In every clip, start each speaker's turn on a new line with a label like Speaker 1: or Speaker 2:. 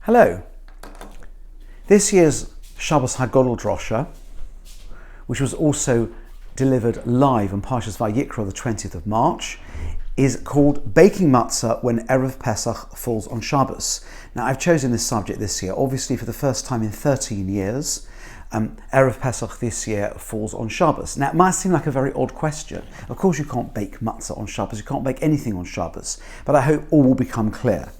Speaker 1: Hello. This year's Shabbos HaGadol Derashah, which was also delivered live on Parshas Vayikra the 20th of March, is called Baking Matzah when Erev Pesach falls on Shabbos. Now, I've chosen this subject this year, obviously for the first time in 13 years. Erev Pesach this year falls on Shabbos. Now, it might seem like a very odd question. Of course, you can't bake matzah on Shabbos. You can't bake anything on Shabbos. But I hope all will become clear.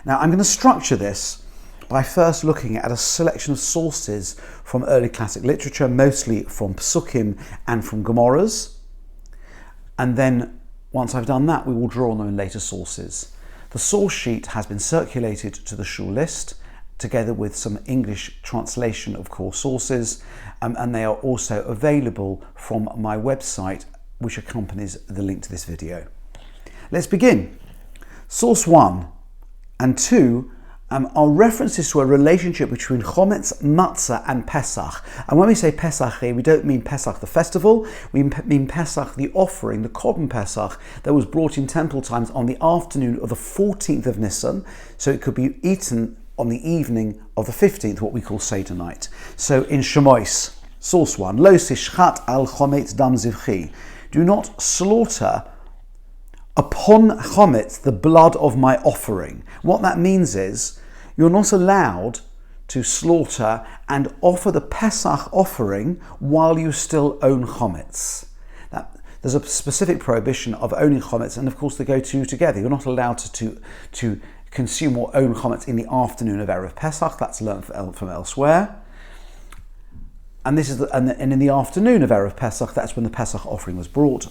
Speaker 1: Now, I'm going to structure this by first looking at a selection of sources from early classic literature, mostly from Psukim and from Gemaras. And then, once I've done that, we will draw on them later sources. The source sheet has been circulated to the shul list, together with some English translation of core sources, and they are also available from my website, which accompanies the link to this video. Let's begin. Source 1 and 2 are references to a relationship between Chometz, Matzah and Pesach. And when we say Pesach here, we don't mean Pesach the festival, we mean Pesach the offering, the Korban Pesach, that was brought in temple times on the afternoon of the 14th of Nisan, so it could be eaten on the evening of the 15th, what we call Seder night. So in Shemois, source 1, Lo tishchat al chometz dam zivchi, do not slaughter upon chometz the blood of my offering. What that means is, you're not allowed to slaughter and offer the Pesach offering while you still own chometz. Now, there's a specific prohibition of owning chometz, and of course they go two together. You're not allowed to consume or own chometz in the afternoon of Erev Pesach. That's learned from elsewhere. And this is and in the afternoon of Erev Pesach, that's when the Pesach offering was brought.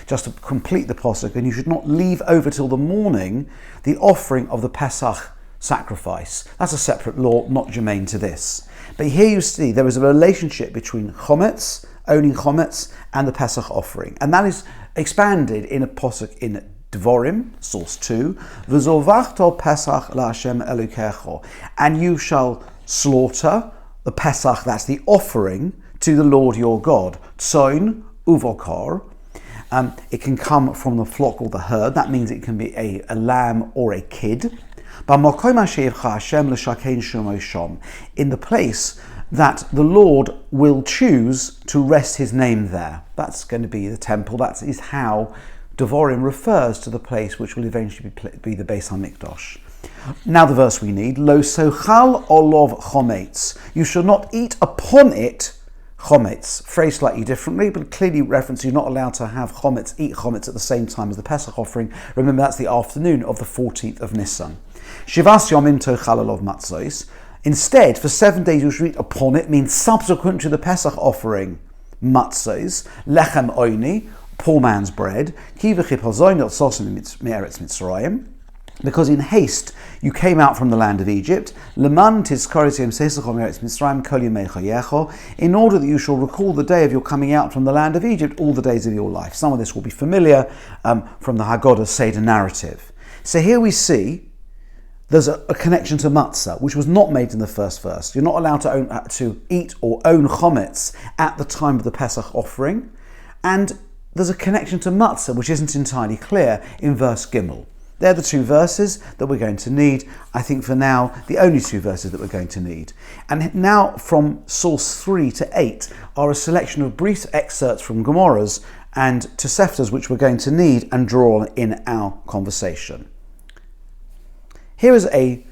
Speaker 1: Just to complete the Pesach, and you should not leave over till the morning the offering of the Pesach sacrifice. That's a separate law, not germane to this. But here you see there is a relationship between chometz, owning chometz, and the Pesach offering. And that is expanded in a Pesach in Dvorim, source 2, V'zovachto Pesach la'Hashem Elokecho, and you shall slaughter the Pesach, that's the offering, to the Lord your God. Tzoin uvokor. It can come from the flock or the herd. That means it can be a lamb or a kid. In the place that the Lord will choose to rest his name there. That's going to be the temple. That is how Devorim refers to the place which will eventually be the Beis HaMikdash. Now the verse we need, Lo sochal olov chometz. You shall not eat upon it chometz. Phrased slightly differently, but clearly reference you're not allowed to have chometz, eat chometz at the same time as the Pesach offering. Remember, that's the afternoon of the 14th of Nisan. Shivas yomim tochal olov matzos. Instead, for 7 days you should eat upon it, means subsequent to the Pesach offering, matzos, lechem oini, poor man's bread, because in haste you came out from the land of Egypt, in order that you shall recall the day of your coming out from the land of Egypt all the days of your life. Some of this will be familiar from the HaGadol Seder narrative. So here we see there's a connection to matzah, which was not made in the first verse. You're not allowed to eat or own chometz at the time of the Pesach offering, and there's a connection to matzah which isn't entirely clear in verse Gimel. They're the two verses that we're going to need. I think for now, the only two verses that we're going to need. And now from source 3 to 8 are a selection of brief excerpts from Gemaras and Toseftas which we're going to need and draw on in our conversation. Here is a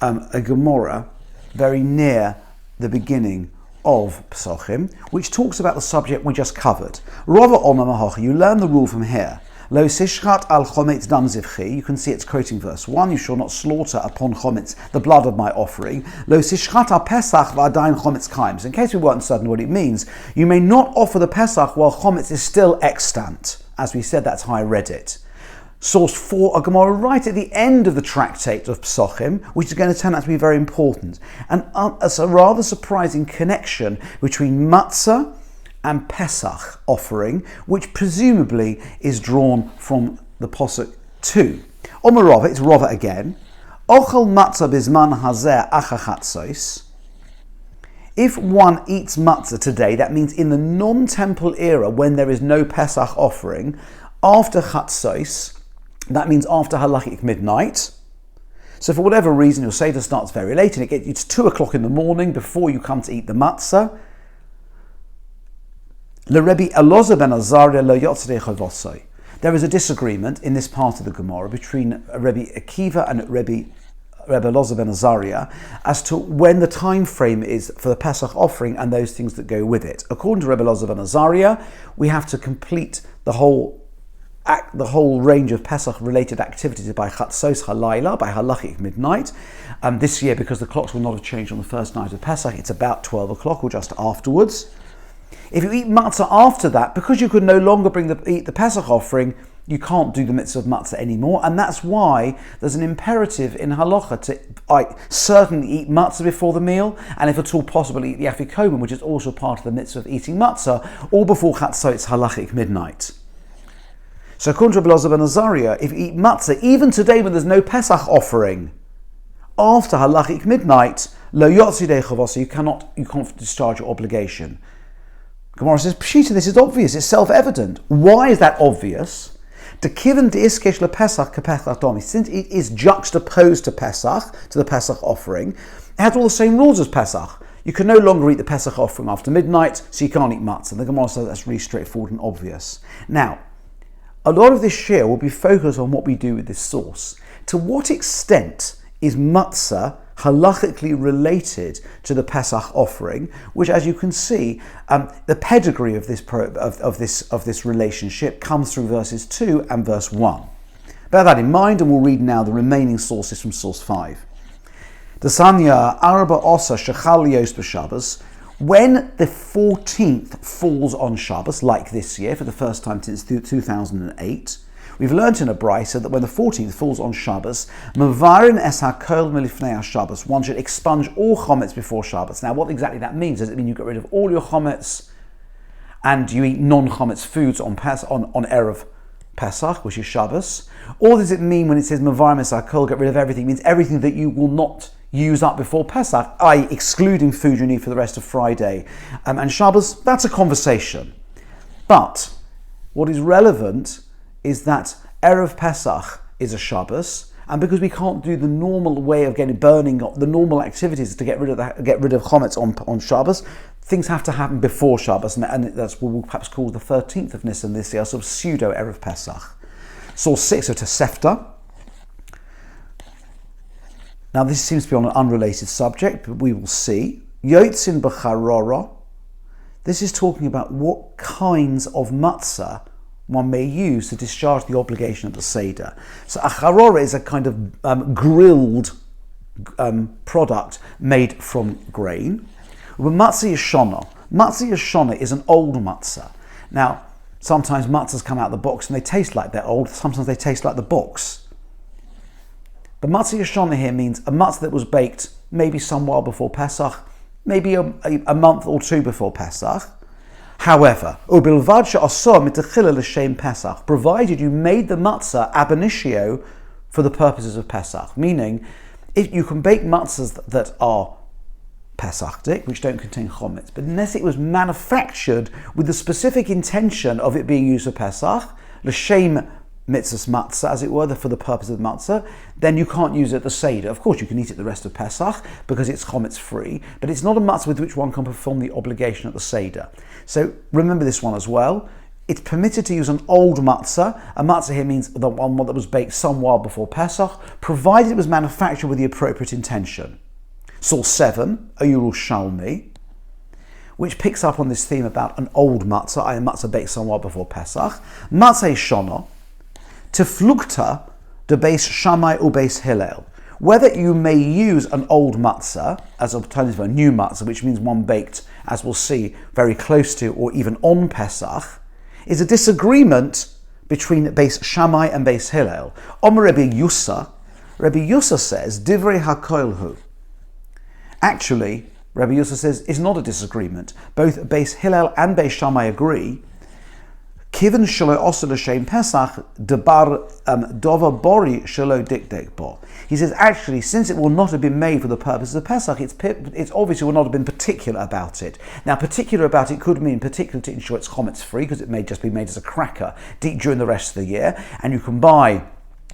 Speaker 1: Gemara very near the beginning of Pesachim, which talks about the subject we just covered. Rava Omer Mahocha, you learn the rule from here. Lo sishchat al chometz dam zivchi. You can see it's quoting verse 1. You shall not slaughter upon chometz the blood of my offering. Lo sishchat al pesach v'adayin chometz kaim. So in case we weren't certain what it means, you may not offer the pesach while chometz is still extant. As we said, that's how I read it. Source 4, a Gemara right at the end of the tractate of Pesachim, which is going to turn out to be very important. And it's a rather surprising connection between Matzah and Pesach offering, which presumably is drawn from the Pasuk 2. Omer Rava, it's Rava again. Ochel Matzah bizman hazeh achachatzos. If one eats matzah today, that means in the non-temple era when there is no Pesach offering, after chatzos, that means after Halachic midnight, So for whatever reason, your Seder starts very late and it's 2 o'clock in the morning before you come to eat the matzah. Rabbi Elazar ben Azariah lo yotzei chovosai. There is a disagreement in this part of the Gemara between Rabbi Akiva and Rabbi Elazar ben Azariah as to when the time frame is for the Pesach offering and those things that go with it. According to Rabbi Elazar ben Azariah, we have to complete the whole range of Pesach-related activities by Chatzos Halayla, by Halachic midnight. This year, because the clocks will not have changed on the first night of Pesach, it's about 12 o'clock or just afterwards. If you eat matzah after that, because you could no longer eat the Pesach offering, you can't do the mitzvah of matzah anymore, and that's why there's an imperative in halacha to certainly eat matzah before the meal, and if at all possible, eat the afikomen, which is also part of the mitzvah of eating matzah, all before chatzos halachic midnight. So according to Rabbi Elazar ben Azariah, if you eat matzah, even today when there's no Pesach offering, after halachic midnight, lo yotzidei chavasa, you can't discharge your obligation. Gemara says, Pshita, this is obvious, it's self-evident. Why is that obvious? Since it is juxtaposed to Pesach, to the Pesach offering, it has all the same rules as Pesach. You can no longer eat the Pesach offering after midnight, so you can't eat matzah. The Gemara says that's really straightforward and obvious. Now, a lot of this share will be focused on what we do with this source. To what extent is matzah halachically related to the Pesach offering, which, as you can see, the pedigree of this relationship comes through verses 2 and verse 1. Bear that in mind, and we'll read now the remaining sources from source 5. Desanya Arba Osa Shechal Yos b'Shabbos. When the 14th falls on Shabbos, like this year, for the first time since 2008, we've learnt in a brisa that when the 14th falls on Shabbos, Mavarin es hakol milifnei Shabbos, one should expunge all chometz before Shabbos. Now, what exactly that means? Does it mean you get rid of all your chometz and you eat non-chometz foods on Erev Pesach, which is Shabbos? Or does it mean when it says Mavarin es hakol, get rid of everything, it means everything that you will not use up before Pesach, i.e. excluding food you need for the rest of Friday and Shabbos? That's a conversation. But what is relevant is that Erev Pesach is a Shabbos, and because we can't do the normal way of burning the normal activities to get rid of chometz on Shabbos, things have to happen before Shabbos, and that's what we'll perhaps call the 13th of Nisan this year, sort of pseudo Erev Pesach. Source 6 of Tosefta. Now this seems to be on an unrelated subject, but we will see. Yotzin b'charora. This is talking about what kinds of matzah one may use to discharge the obligation of the Seder. So a charora is a kind of grilled product made from grain. But matzah yeshana. Matzah yeshana is an old matzah. Now, sometimes matzahs come out of the box and they taste like they're old, sometimes they taste like the box. But matzah yeshana here means a matzah that was baked maybe some while before Pesach, maybe a month or two before Pesach. However, provided you made the matzah ab initio for the purposes of Pesach, meaning if you can bake matzahs that are Pesachdik, which don't contain chometz, but unless it was manufactured with the specific intention of it being used for Pesach, l'shem mitzvahs matzah, as it were, for the purpose of matzah, then you can't use it at the Seder. Of course, you can eat it the rest of Pesach because it's chometz free, but it's not a matzah with which one can perform the obligation at the Seder. So remember this one as well. It's permitted to use an old matzah. A matzah here means the one that was baked some while before Pesach, provided it was manufactured with the appropriate intention. Source 7, a Yerushalmi, which picks up on this theme about an old matzah, i.e. matzah baked some while before Pesach. Matzah shona, teflukta de beis Shammai u beis Hillel. Whether you may use an old matzah as an alternative to a new matzah, which means one baked, as we'll see, very close to or even on Pesach, is a disagreement between Beis Shammai and Beis Hillel. Omer Rabbi Yussa says, Divrei HaKoilhu. Actually, Rabbi Yussa says it's not a disagreement. Both Beis Hillel and Beis Shammai agree. Kiven shelo osa l'shem Pesach debar dova bori shelo dikdek bo. He says actually, since it will not have been made for the purposes of Pesach, it's obviously will not have been particular about it. Now, particular about it could mean particular to ensure it's chometz free, because it may just be made as a cracker during the rest of the year, and you can buy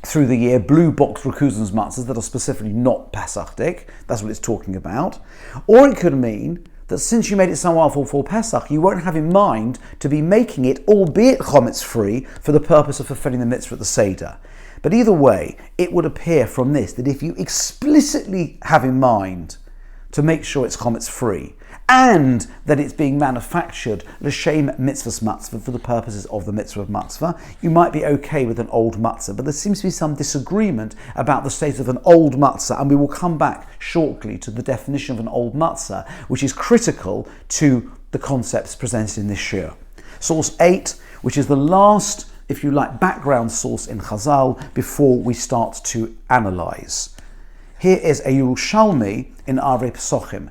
Speaker 1: through the year blue box Rakuzan's matzahs that are specifically not Pesachdik. That's what it's talking about. Or it could mean that since you made it somewhere for Pesach, you won't have in mind to be making it, albeit chometz free, for the purpose of fulfilling the mitzvah at the Seder. But either way, it would appear from this that if you explicitly have in mind to make sure it's chometz free, and that it's being manufactured l'shem mitzvahs matzvah for the purposes of the mitzvah of matzvah, you might be okay with an old matzah. But there seems to be some disagreement about the state of an old matzah, and we will come back shortly to the definition of an old matzah, which is critical to the concepts presented in this shiur. Source 8, which is the last, if you like, background source in Chazal before we start to analyse. Here is a Yerushalmi in Erev Pesachim,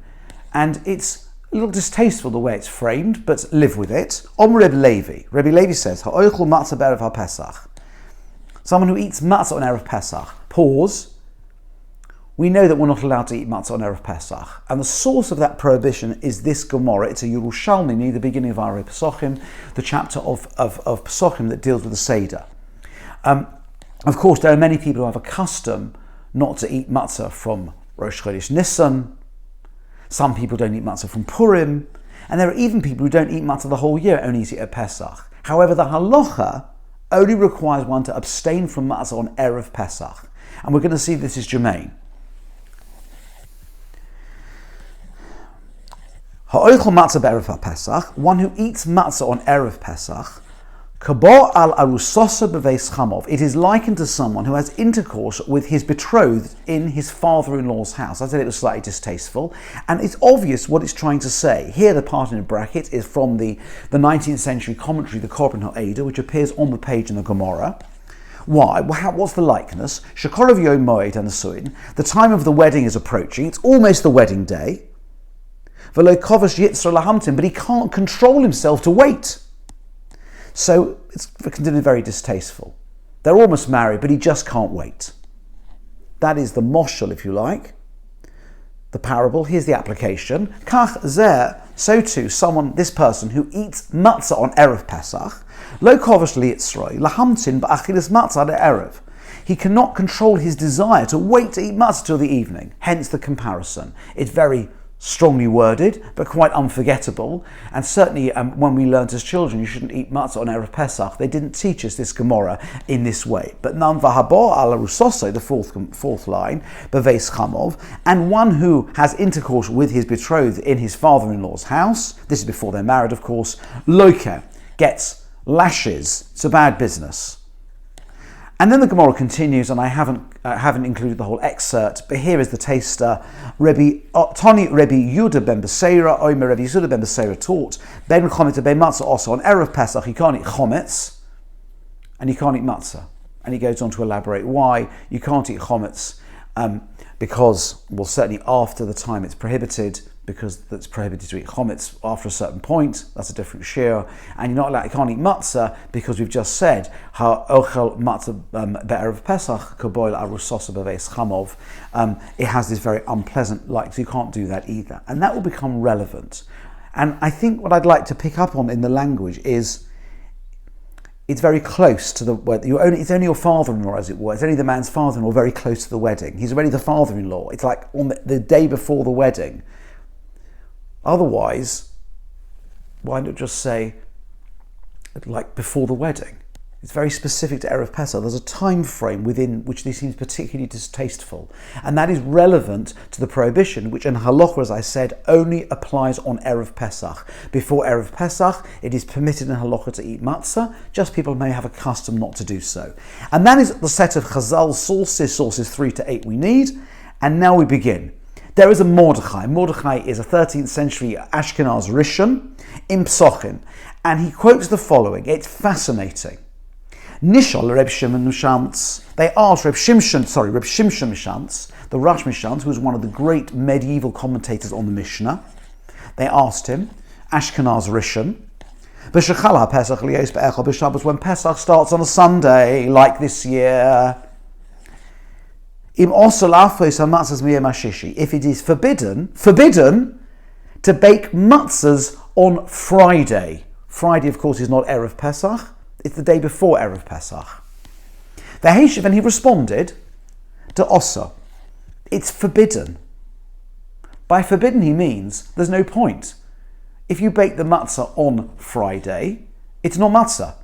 Speaker 1: and it's a little distasteful the way it's framed, but live with it. Rabbi Levi. Rabbi Levi says, Ha'oichel matzah be'erev ha'Pesach. Someone who eats matzah on Erev Pesach. Pause. We know that we're not allowed to eat matzah on Erev Pesach. And the source of that prohibition is this Gemara. It's a Yerushalmi near the beginning of Erev Pesachim, the chapter of Pesachim that deals with the Seder. Of course, there are many people who have a custom not to eat matzah from Rosh Chodesh Nisan. Some people don't eat matzah from Purim, and there are even people who don't eat matzah the whole year, only eat it at Pesach. However, the halacha only requires one to abstain from matzah on Erev Pesach, and we're going to see this is germane. Ha'oichel matzah be'erev Pesach, one who eats matzah on Erev Pesach, Kabo al arusosa beveis chamov. It is likened to someone who has intercourse with his betrothed in his father-in-law's house. I said it was slightly distasteful, and it's obvious what it's trying to say. Here, the part in a bracket is from the 19th century commentary, the Korban Ha'eda, which appears on the page in the Gemara. Why? What's the likeness? Shekorov Yom Moed HaNesuin. The time of the wedding is approaching. It's almost the wedding day. V'lo kovash yitzra lahamtim, but he can't control himself to wait. So it's considered very distasteful. They're almost married, but he just can't wait. That is the moshel, if you like. The parable. Here's the application. Kach zeh, so too, this person who eats matzah on Erev Pesach, lo kovash liyitzroi, lahamtin ba'achilas matzah erev. He cannot control his desire to wait to eat matzah till the evening. Hence the comparison. It's very strongly worded, but quite unforgettable. And certainly when we learned as children you shouldn't eat matzah on Erev Pesach, they didn't teach us this Gemara in this way. But nam v'habo ala rusoso, the fourth line, beveis chamov, and one who has intercourse with his betrothed in his father-in-law's house, this is before they're married of course, loke, gets lashes. It's a bad business. And then the Gemara continues, and I haven't included the whole excerpt, but here is the taster. Tani Rabbi Yudah ben Beseira, Omer Rabbi Yudah ben Beseira taught, Ben chometz ben matzah also on Erev Pesach, you can't eat chometz, and you can't eat matzah. And he goes on to elaborate why you can't eat chometz, because, well, certainly after the time it's prohibited, because that's prohibited to eat chometz after a certain point. That's a different shiur. And you can't eat matzah because we've just said ha'ochel matzah be'erev Pesach kaboil arusosa beveis chamov. It has this very unpleasant so you can't do that either. And that will become relevant. And I think what I'd like to pick up on in the language is it's very close to the wedding. It's only your father-in-law, as it were. It's only the man's father-in-law very close to the wedding. He's already the father-in-law. It's like on the day before the wedding. Otherwise, why not just say, like before the wedding? It's very specific to Erev Pesach. There's a time frame within which this seems particularly distasteful. And that is relevant to the prohibition, which in Halacha, as I said, only applies on Erev Pesach. Before Erev Pesach, it is permitted in Halacha to eat matzah, just people may have a custom not to do so. And that is the set of Chazal sources 3 to 8 we need. And now we begin. There is a Mordechai. Mordechai is a 13th century Ashkenaz Rishon in Pesachim, and he quotes the following. It's fascinating. Nishal Reb Shimon Mishantz. They asked Reb Shimshon Mishantz, the Rosh Mishantz, who was one of the great medieval commentators on the Mishnah. They asked him, Ashkenaz Rishon, B'shechal HaPesach liyos be'echal b'Shabbos, when Pesach starts on a Sunday, like this year, if it is forbidden to bake matzahs on Friday. Friday, of course, is not Erev Pesach. It's the day before Erev Pesach. V'heshiv, and he responded, De'osa, it's forbidden. By forbidden he means there's no point. If you bake the matzah on Friday, it's not matzah.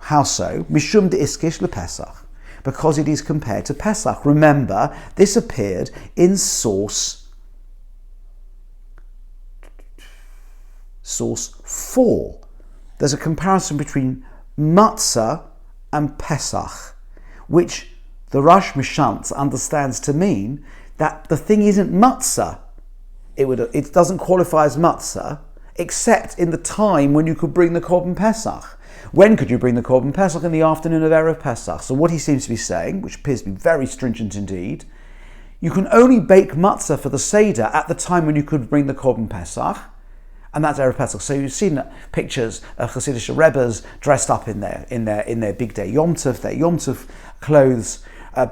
Speaker 1: How so? Mishum de'iskish lePesach, because it is compared to Pesach. Remember, this appeared in source 4. There's a comparison between Matzah and Pesach, which the Rosh Mishantz understands to mean that the thing isn't Matzah. It doesn't qualify as Matzah, except in the time when you could bring the Korban Pesach. When could you bring the Korban Pesach? In the afternoon of Erev Pesach. So what he seems to be saying, which appears to be very stringent indeed, you can only bake Matzah for the Seder at the time when you could bring the Korban Pesach, and that's Erev Pesach. So you've seen pictures of Hasidic Rebbes dressed up in their big day Yom Tov, their Yom Tov clothes,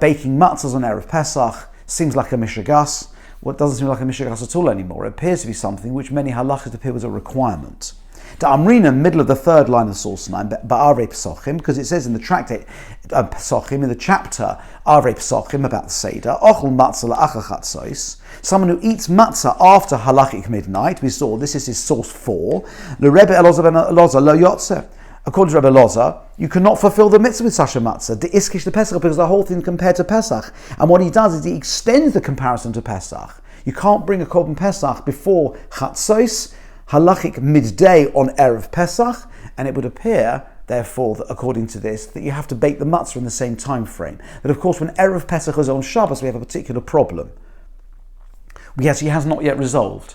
Speaker 1: baking matzahs on Erev Pesach. Seems like a mishagas. Well, it doesn't seem like a mishagas at all anymore. It appears to be something which many halachic appear was a requirement. The Amrina, middle of the third line of source 9, Ba'arei Pesachim, because it says in the tractate Pesachim, in the chapter Arei Pesachim about the Seder, Ochel matzah la'achar chatzos, someone who eats matzah after halachic midnight. We saw this is his source 4. The Rebbe Elazar ben Elazar lo yotze. According to Rebbe Elazar, you cannot fulfill the mitzvah with such a matzah, the iskish the Pesach, because the whole thing compared to Pesach. And what he does is he extends the comparison to Pesach. You can't bring a Korban Pesach before chatzos, halachic midday on Erev Pesach, and it would appear, therefore, that according to this, that you have to bake the matzah in the same time frame. But of course, when Erev Pesach is on Shabbos, we have a particular problem. Yes, he has not yet resolved.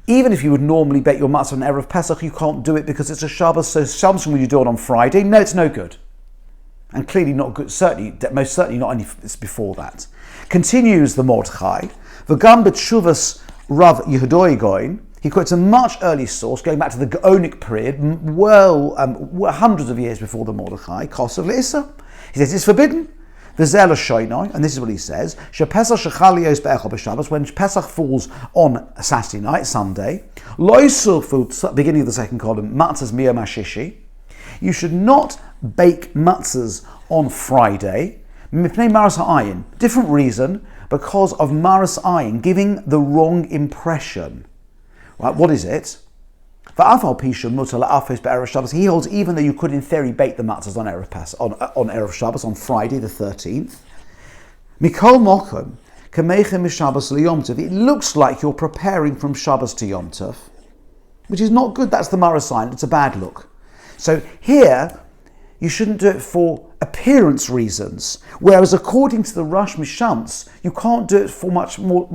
Speaker 1: Even if you would normally bake your matzah on Erev Pesach, you can't do it because it's a Shabbos, so sometimes when you do it on Friday, no, it's no good. And clearly not good, most certainly not any before that. Continues the Mordechai, V'gam b'tshuvas Rav Yehudoi Goin. He quotes a much earlier source, going back to the Gaonic period, hundreds of years before the Mordechai, Kosav Le'issa. He says it's forbidden. V'zel Shoinoi, and this is what he says: Shepesach shechalios be'echol b'Shabbos, when Pesach falls on Saturday night, Sunday, loisul, beginning of the second column, matzahs miyom hashishi. You should not bake matzahs on Friday. Mipnei maras ha'ayin. Different reason, because of maras ayin, giving the wrong impression. Right, what is it? He holds even though you could in theory bake the matzahs on Erev Shabbos on Friday the 13th. It looks like you're preparing from Shabbos to Yom Tov, which is not good. That's the Mara sign. It's a bad look. So here, you shouldn't do it for appearance reasons, whereas according to the Rosh Mishantz, you can't do it for much more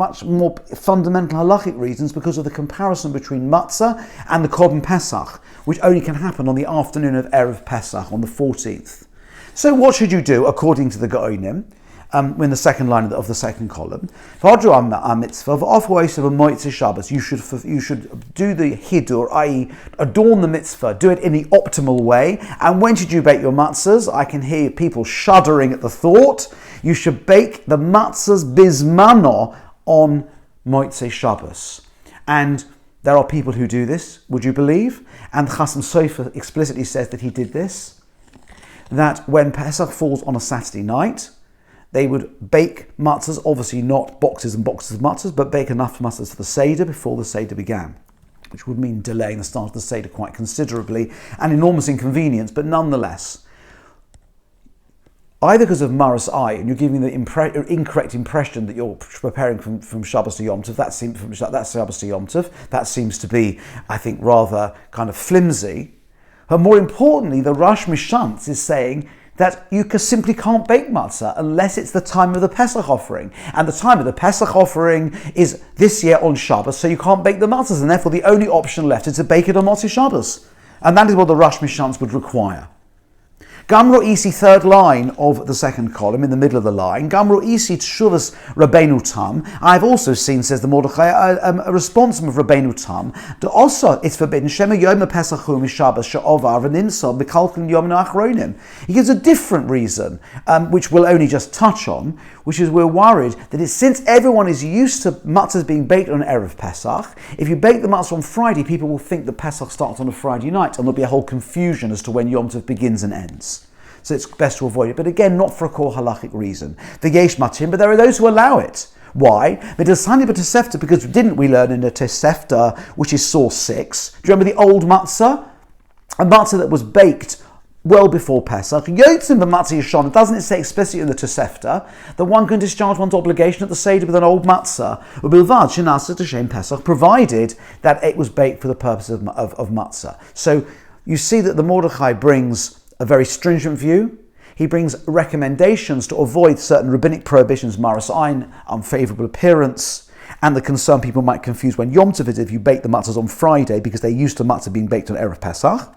Speaker 1: fundamental halachic reasons because of the comparison between Matzah and the Korban Pesach, which only can happen on the afternoon of Erev Pesach, on the 14th. So what should you do according to the Gaonim? In the second line of the second column, you should do the hidur, i.e. adorn the mitzvah, do it in the optimal way. And when should you bake your matzahs? I can hear people shuddering at the thought. You should bake the matzahs bismano on Motzei Shabbos. And there are people who do this, would you believe? And Chasam Sofer explicitly says that he did this, that when Pesach falls on a Saturday night, they would bake matzahs, obviously not boxes and boxes of matzahs, but bake enough matzahs for the Seder before the Seder began, which would mean delaying the start of the Seder quite considerably, an enormous inconvenience, but nonetheless, either because of Maras I, and you're giving the incorrect impression that you're preparing from Shabbos to Yom Tov, that's Shabbos to Yom Tov, that seems to be, I think, rather kind of flimsy. But more importantly, the Rosh Mishantz is saying that you simply can't bake matzah unless it's the time of the Pesach offering. And the time of the Pesach offering is this year on Shabbos, so you can't bake the matzahs, and therefore the only option left is to bake it on Motzei Shabbos. And that is what the Rosh Mishantz would require. Gamro Isi, third line of the second column, in the middle of the line. Gamro Isi Tshuvas Rabbeinu Tam. I've also seen, says the Mordechai, a response from Rabbeinu Tam. Also, it's forbidden. Shema Yom Pesachum Shabbos Sha'ovar V'Nimsa B'Kalkin Yom Nachronim. He gives a different reason, which we'll only just touch on, which is we're worried that since everyone is used to matzahs being baked on Erev Pesach, if you bake the matzah on Friday, people will think that Pesach starts on a Friday night, and there'll be a whole confusion as to when Yom Tov begins and ends. so it's best to avoid it. But again, not for a core halachic reason. The yesh matim, but there are those who allow it. Why? Because didn't we learn in the Tosefta, which is source 6? Do you remember the old matzah? A matzah that was baked well before Pesach. Yotzim b'matzah yishon. Doesn't it say explicitly in the Tosefta that one can discharge one's obligation at the Seder with an old matzah? Ubilvad shenasa t'shem Pesach, provided that it was baked for the purpose of matzah. So you see that the Mordechai brings a very stringent view. He brings recommendations to avoid certain rabbinic prohibitions, maras ayin, unfavourable appearance, and the concern people might confuse when Yom Tov is if you bake the matzahs on Friday because they're used to matzah being baked on Erev Pesach.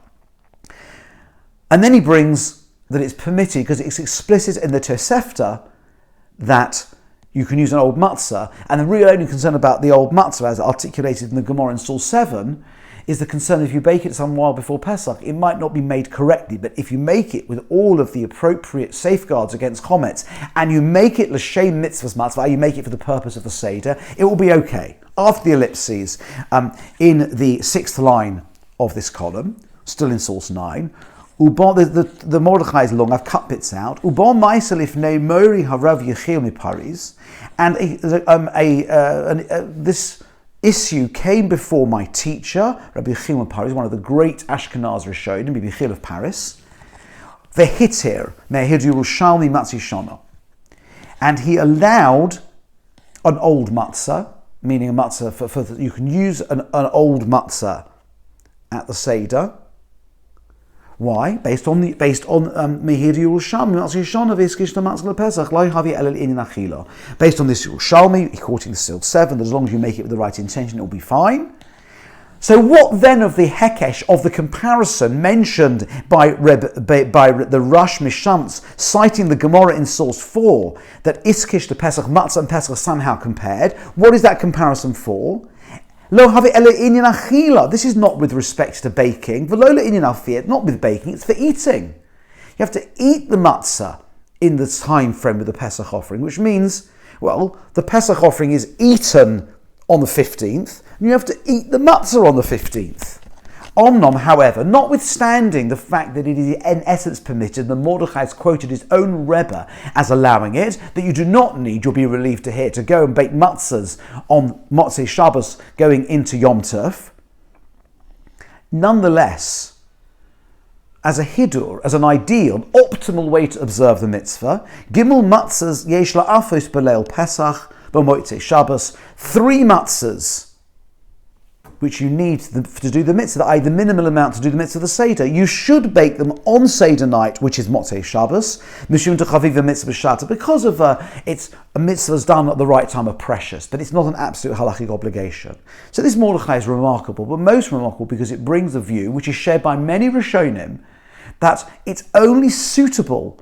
Speaker 1: And then he brings that it's permitted because it's explicit in the Tosefta that you can use an old matzah, and the real only concern about the old matzah, as articulated in the Gemara in Source 7, is the concern if you bake it some while before Pesach, it might not be made correctly, but if you make it with all of the appropriate safeguards against chometz, and you make it l'shem mitzvahs matzvah, you make it for the purpose of the Seder, it will be okay. After the ellipses, in the 6th line of this column, still in Source 9, the Mordechai is long, I've cut bits out. Ubon ma'aseh lifnei mori harav Yechiel miparis, and this issue came before my teacher, Rabbi Yechiel miparis, one of the great Ashkenaz Rishonim, Rabbi Yechiel of Paris. Vehitir me'ehid Yerushalmi matzah shana, and he allowed an old matzah, meaning a matzah for you can use an old matzah at the Seder. Why? Based on Mehir Yerushalmi, Matzah Yishana v'Iskish the Matzah LePesach, Lo Havi Elel Inin Achila. Based on this Yerushalmi, quoting the Sealed 7, that as long as you make it with the right intention, it will be fine. So what then of the Hekesh, of the comparison mentioned by the Rush Mishantz, citing the Gemara in Source 4, that Iskish the Pesach, Matzah and Pesach are somehow compared? What is that comparison for? Lo havi ele inyan achila. This is not with respect to baking. V'lo le inyan afiyat, not with baking, it's for eating. You have to eat the matzah in the time frame of the Pesach offering, which means, well, the Pesach offering is eaten on the 15th, and you have to eat the matzah on the 15th. Omnom, however, notwithstanding the fact that it is in essence permitted, the Mordechai has quoted his own Rebbe as allowing it, that you do not need, you'll be relieved to hear, to go and bake matzahs on Motzei Shabbos going into Yom Tov. Nonetheless, as a hidur, as an ideal, optimal way to observe the mitzvah, Gimel matzahs yesh la'afos b'leil Pesach b'motzei Shabbos, 3 matzahs which you need to do the mitzvah, i.e. the minimal amount to do the mitzvah of the Seder. You should bake them on Seder night, which is Motzei Shabbos, mishum techaviv mitzvah shata, because of it's a mitzvah that's done at the right time of precious, but it's not an absolute halachic obligation. So this Mordechai is remarkable, but most remarkable because it brings a view, which is shared by many Rishonim, that it's only suitable,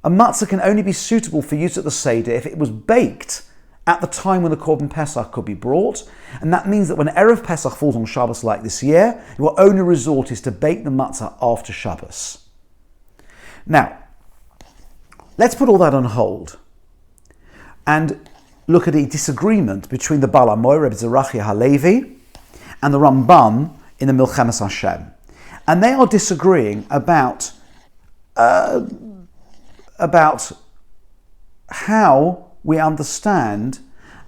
Speaker 1: a matzah can only be suitable for use at the Seder if it was baked at the time when the Korban Pesach could be brought, and that means that when Erev Pesach falls on Shabbos like this year, your only resort is to bake the matzah after Shabbos. Now, let's put all that on hold and look at a disagreement between the Baal HaMoed, Rebbe Zerachia Halevi, and the Ramban in the Milchemes Hashem. And they are disagreeing about how we understand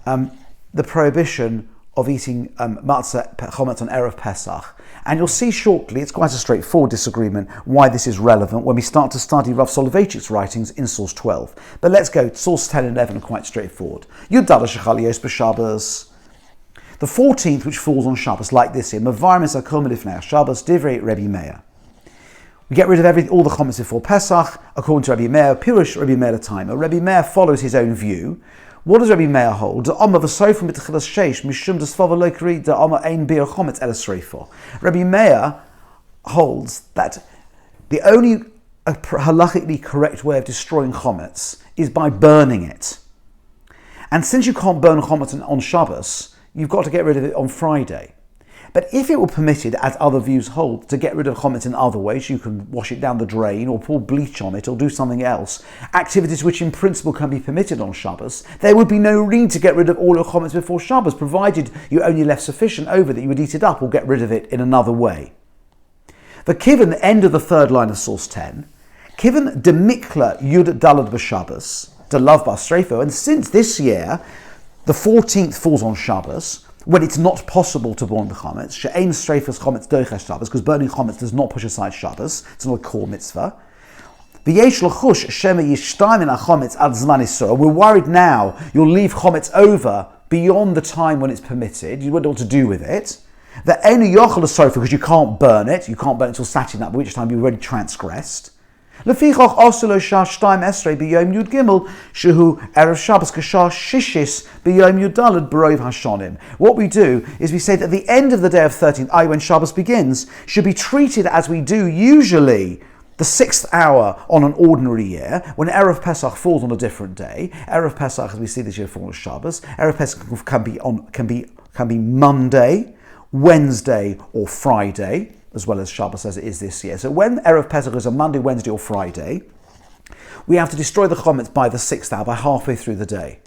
Speaker 1: the prohibition of eating matzah chometz on Erev Pesach. And you'll see shortly, it's quite a straightforward disagreement, why this is relevant when we start to study Rav Soloveitchik's writings in Source 12. But let's go, Source 10 and 11 are quite straightforward. Yud Derashah Chalios b'Shabbos. The 14th, which falls on Shabbos, like this here, Mavarim es hakol milifnei Shabbos, Divrei Rebbe Meir. We get rid of all the chometz before Pesach, according to Rebbe Meir, Pirush Rebbe Meir L'Taima. Rebbe Meir follows his own view. What does Rebbe Meir hold? Rebbe Meir holds that the only halachically correct way of destroying chometz is by burning it. And since you can't burn chometz on Shabbos, you've got to get rid of it on Friday. But if it were permitted, as other views hold, to get rid of chometz in other ways, you can wash it down the drain or pour bleach on it or do something else, activities which in principle can be permitted on Shabbos, there would be no need to get rid of all your chometz before Shabbos, provided you only left sufficient over that you would eat it up or get rid of it in another way. The Kivan, the end of the 3rd line of Source 10, Kiven de mikla yud dalad b'Shabbos, de love b'Astrefo, and since this year, the 14th falls on Shabbos, when it's not possible to burn the chametz, she'ein streifas chametz doiches Shabbos, because burning chametz does not push aside Shabbos, it's not a core mitzvah. We're worried now you'll leave chometz over beyond the time when it's permitted. You won't know what to do with it. The enu yochel sofa because you can't burn it. You can't burn it until Saturday night, by which time you've already transgressed. Lefichach oselo shah shtaim esrei b'yom yud gimel shehu erev Shabbos kashah shishis b'yom yud daled b'roiv hashonim. What we do is we say that the end of the day of 13th, i.e. when Shabbos begins, should be treated as we do usually the 6th hour on an ordinary year, when Erev Pesach falls on a different day. Erev Pesach, as we see this year, falls on Shabbos. Erev Pesach can be Monday, Wednesday, or Friday, as well as Shabbos as it is this year. So when Erev Pesach is a Monday, Wednesday, or Friday, we have to destroy the chometz by the 6th hour, by halfway through the day.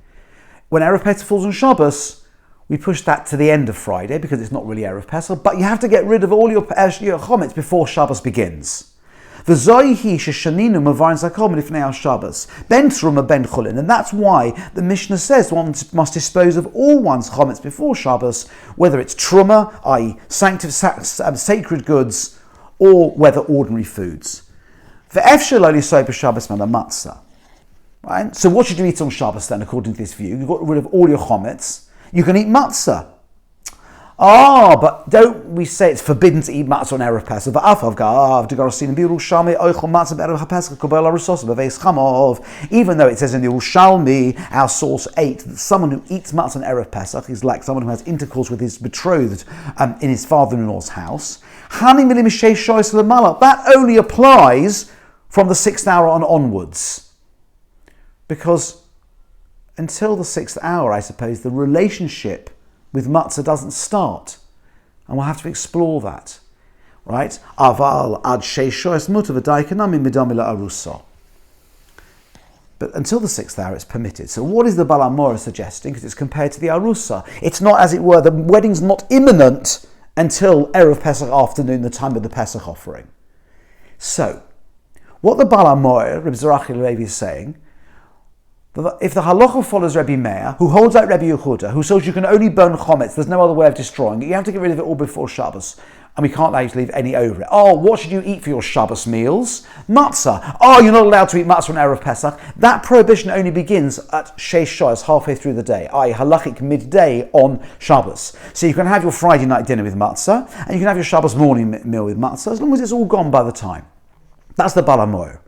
Speaker 1: When Erev Pesach falls on Shabbos, we push that to the end of Friday because it's not really Erev Pesach, but you have to get rid of all your chometz before Shabbos begins. The Zoihi Sheshaninu Mavarin Zakom Lifnei Shabbos Ben Truma Ben Chulin, and that's why the Mishnah says one must dispose of all one's chometz before Shabbos, whether it's Truma, i.e. sacred goods, or whether ordinary foods. Ve'efshel Oli Sober Shabbos Man Matzah. Right? So what should you eat on Shabbos then, according to this view? You've got rid of all your chometz. You can eat matzah. But don't we say it's forbidden to eat matzah on Erev Pesach? Even though it says in the Yerushalmi, our source 8, that someone who eats matzah on Erev Pesach is like someone who has intercourse with his betrothed in his father-in-law's house. That only applies from the 6th hour on onwards. Because until the 6th hour, I suppose, the relationship with matzah doesn't start, and we'll have to explore that, right? Aval ad sheishoes mutar v'daikanami midamila arusa. But until the 6th hour, it's permitted. So what is the Bal Hamora suggesting? Because it's compared to the arusa. It's not, as it were, the wedding's not imminent until Erev Pesach afternoon, the time of the Pesach offering. So, what the Bal Hamora, Rabbi Zerachi Levi, is saying, if the halacha follows Rabbi Meir, who holds out Rabbi Yehuda, who says you can only burn chometz, there's no other way of destroying it, you have to get rid of it all before Shabbos, and we can't allow you to leave any over it. What should you eat for your Shabbos meals? Matzah. You're not allowed to eat matzah on Erev Pesach. That prohibition only begins at Sheish Shos, halfway through the day, i.e. Halachic midday on Shabbos. So you can have your Friday night dinner with matzah, and you can have your Shabbos morning meal with matzah, as long as it's all gone by the time. That's the Bal Hamora.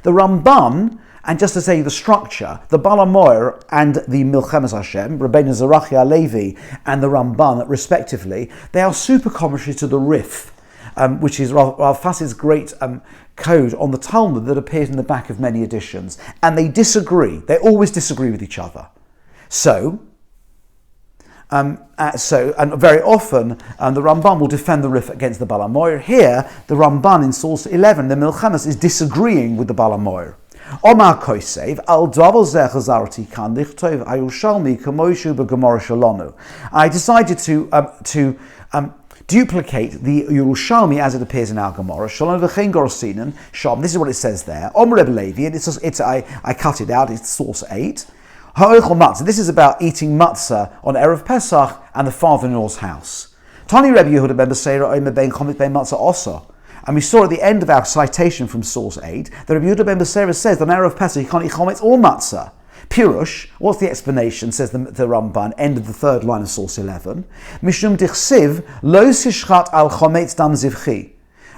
Speaker 1: The Ramban, and just to say the structure, the Bal Hamora and the Milchemes Hashem, Rabbeinu Zerachi Halevi and the Ramban, respectively, they are super commentary to the Rif, which is Rav Fassid's great code on the Talmud that appears in the back of many editions. And they disagree. They always disagree with each other. And very often the Ramban will defend the Rif against the Bal Hamora. Here, the Ramban in source 11, the Milchemes, is disagreeing with the Bal Hamora. Omar Kosev, al davar zeh chazarti kan lichtov Hayushalmi kamoshu b'Gemara Shalonu. I decided to duplicate the Yerushalmi as it appears in our Gemara. Shalom v'chein gorosinen sham. This is what it says there. Om Rebbe Levi, and I cut it out. It's source 8. Ha'ochel matzah. This is about eating matzah on Erev Pesach and the father-in-law's house. Tani Rebbe Yehuda ben Beseira omer ben chomet ben matzah osa. And we saw at the end of our citation from source 8 that Rabbi Yehuda ben Beseira says that on Erev Pesach you can't eat chometz or matzah. Pirush, what's the explanation, says the Ramban, end of the 3rd line of source 11. Mishum dichsiv lo sishchat al chometz dam zivchi.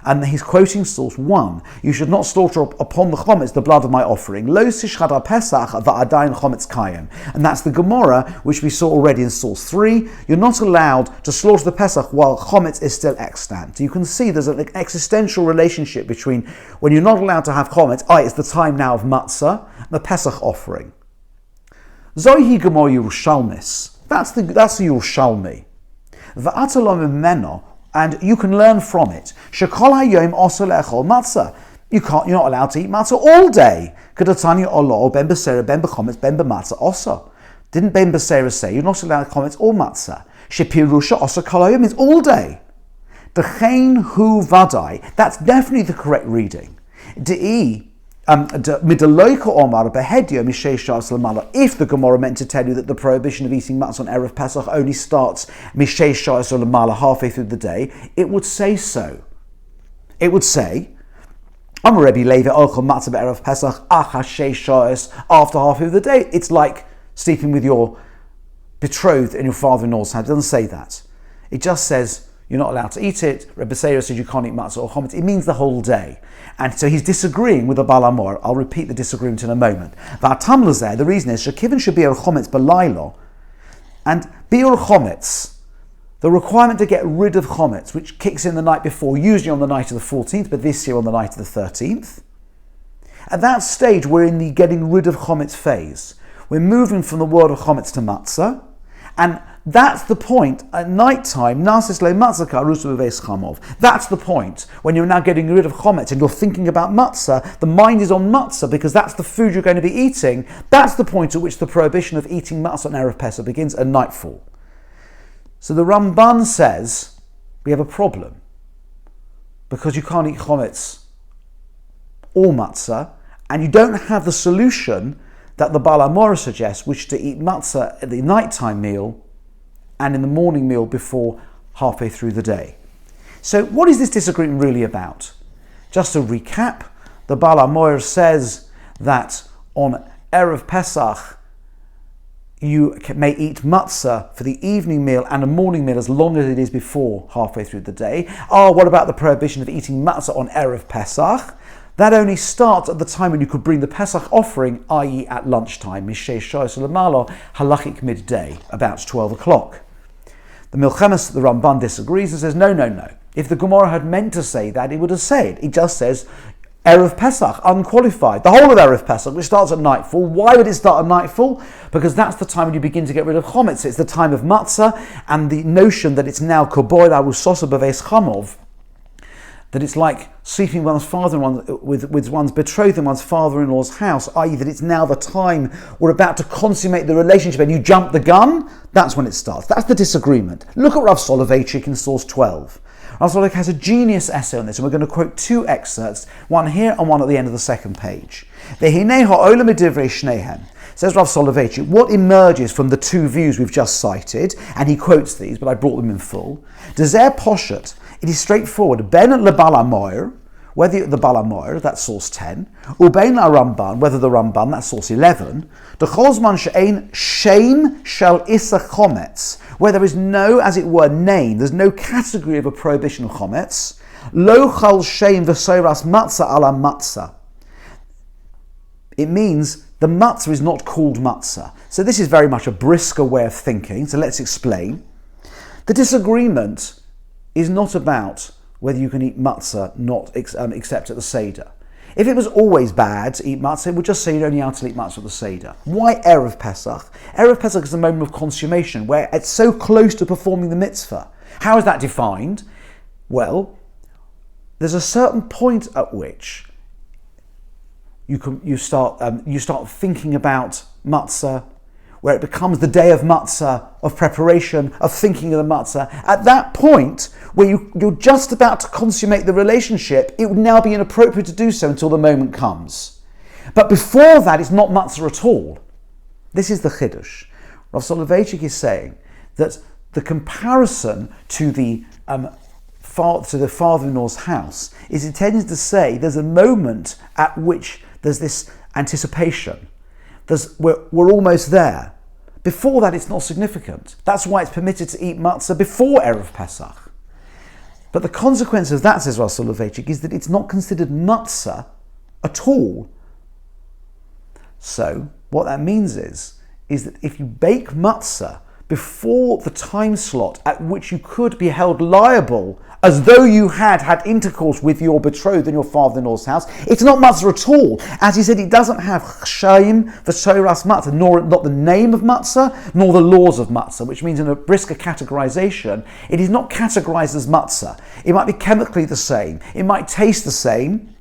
Speaker 1: And he's quoting source 1. You should not slaughter upon the chometz the blood of my offering. Lo sishchat al pesach va'adayin chometz kayim. And that's the Gemara, which we saw already in source 3. You're not allowed to slaughter the pesach while chometz is still extant. You can see there's an existential relationship between when you're not allowed to have chometz, it's the time now of matzah, and the pesach offering. Zohi Gemara Yerushalmis. That's the Yerushalmi. Va'atalom meno. And you can learn from it. Shekol hayom oso le'echol matzah. You're not allowed to eat matzah all day. Kedatanya olo ben beseira ben bechometz ben bematzah oso. Didn't ben beseira say you're not allowed chometz or matzah? Shepirusha oso kol hayom is all day. Dechein hu vadai. That's definitely the correct reading. If the Gemara meant to tell you that the prohibition of eating matzah on Erev Pesach only starts Mishei Sha'os or Lamala, halfway through the day, it would say so. It would say, I'm a Rabbi Levi Ochel Matzah Erev Pesach Achashei Sha'os, after halfway through the day. It's like sleeping with your betrothed in your father-in-law's house. It doesn't say that. It just says you're not allowed to eat it. Rabbi Seir says you can't eat matzah or chometz. It means the whole day. And so he's disagreeing with the Baal Amor. I'll repeat the disagreement in a moment. The reason is Shekivan should be a chometz b'laylo, and biur chometz, the requirement to get rid of chometz, which kicks in the night before, usually on the night of the 14th, but this year on the night of the 13th. At that stage, we're in the getting rid of chometz phase. We're moving from the word of chometz to matzah, and that's the point at night time. That's the point when you're now getting rid of chometz and you're thinking about matzah. The mind is on matzah because that's the food you're going to be eating. That's the point at which the prohibition of eating matzah on Erev Pesach begins at nightfall. So the Ramban says we have a problem because you can't eat chometz or matzah, and you don't have the solution that the Baal Amora suggests, which to eat matzah at the nighttime meal and in the morning meal before halfway through the day. So what is this disagreement really about? Just to recap, the Baal Amora says that on Erev Pesach you may eat matzah for the evening meal and a morning meal as long as it is before halfway through the day. What about the prohibition of eating matzah on Erev Pesach? That only starts at the time when you could bring the Pesach offering, i.e. at lunchtime, Mishei Sha'os Lamalo, Halachic midday, about 12 o'clock. The Milchemes, the Ramban, disagrees and says, no. If the Gemara had meant to say that, it would have said. It just says, Erev Pesach, unqualified. The whole of Erev Pesach, which starts at nightfall. Why would it start at nightfall? Because that's the time when you begin to get rid of chometz. It's the time of matzah, and the notion that it's now koboid arusosa b'veis chamov, that it's like sleeping with one's betrothed in one's father-in-law's house, i.e. that it's now the time we're about to consummate the relationship and you jump the gun, that's when it starts. That's the disagreement. Look at Rav Soloveitchik in source 12. Rav Soloveitchik has a genius essay on this, and we're going to quote two excerpts, one here and one at the end of the second page. Says Rav Soloveitchik, what emerges from the two views we've just cited, and he quotes these, but I brought them in full. Dezer poshet, it is straightforward. Ben lebal amoir, whether the Baal Amor, that's source 10, ubein la Ramban, whether the Ramban, that's source 11, the chosman she'ein shame shall isa chometz, where there is no, as it were, name, there's no category of a prohibition of chometz, lo chal shame v'soiras matzah ala matzah. It means the matzah is not called matzah. So this is very much a brisker way of thinking, so let's explain. The disagreement is not about whether you can eat matzah except at the Seder. If it was always bad to eat matzah, it would just say you're only allowed to eat matzah at the Seder. Why Erev Pesach? Erev Pesach is the moment of consummation where it's so close to performing the mitzvah. How is that defined? Well, there's a certain point at which you start thinking about matzah, where it becomes the day of matzah, of preparation, of thinking of the matzah. At that point, where you're just about to consummate the relationship, it would now be inappropriate to do so until the moment comes. But before that, it's not matzah at all. This is the chiddush. Rav Soloveitchik is saying that the comparison to the father-in-law's house is intended to say there's a moment at which there's this anticipation. We're almost there. Before that, it's not significant. That's why it's permitted to eat matzah before Erev Pesach. But the consequence of that, says Rav Soloveitchik, is that it's not considered matzah at all. So what that means is that if you bake matzah before the time slot at which you could be held liable as though you had intercourse with your betrothed in your father-in-law's house, it's not matzah at all. As he said, it doesn't have chayim v'soras matzah, nor not the name of matzah, nor the laws of matzah, which means in a brisker categorization, it is not categorized as matzah. It might be chemically the same, it might taste the same,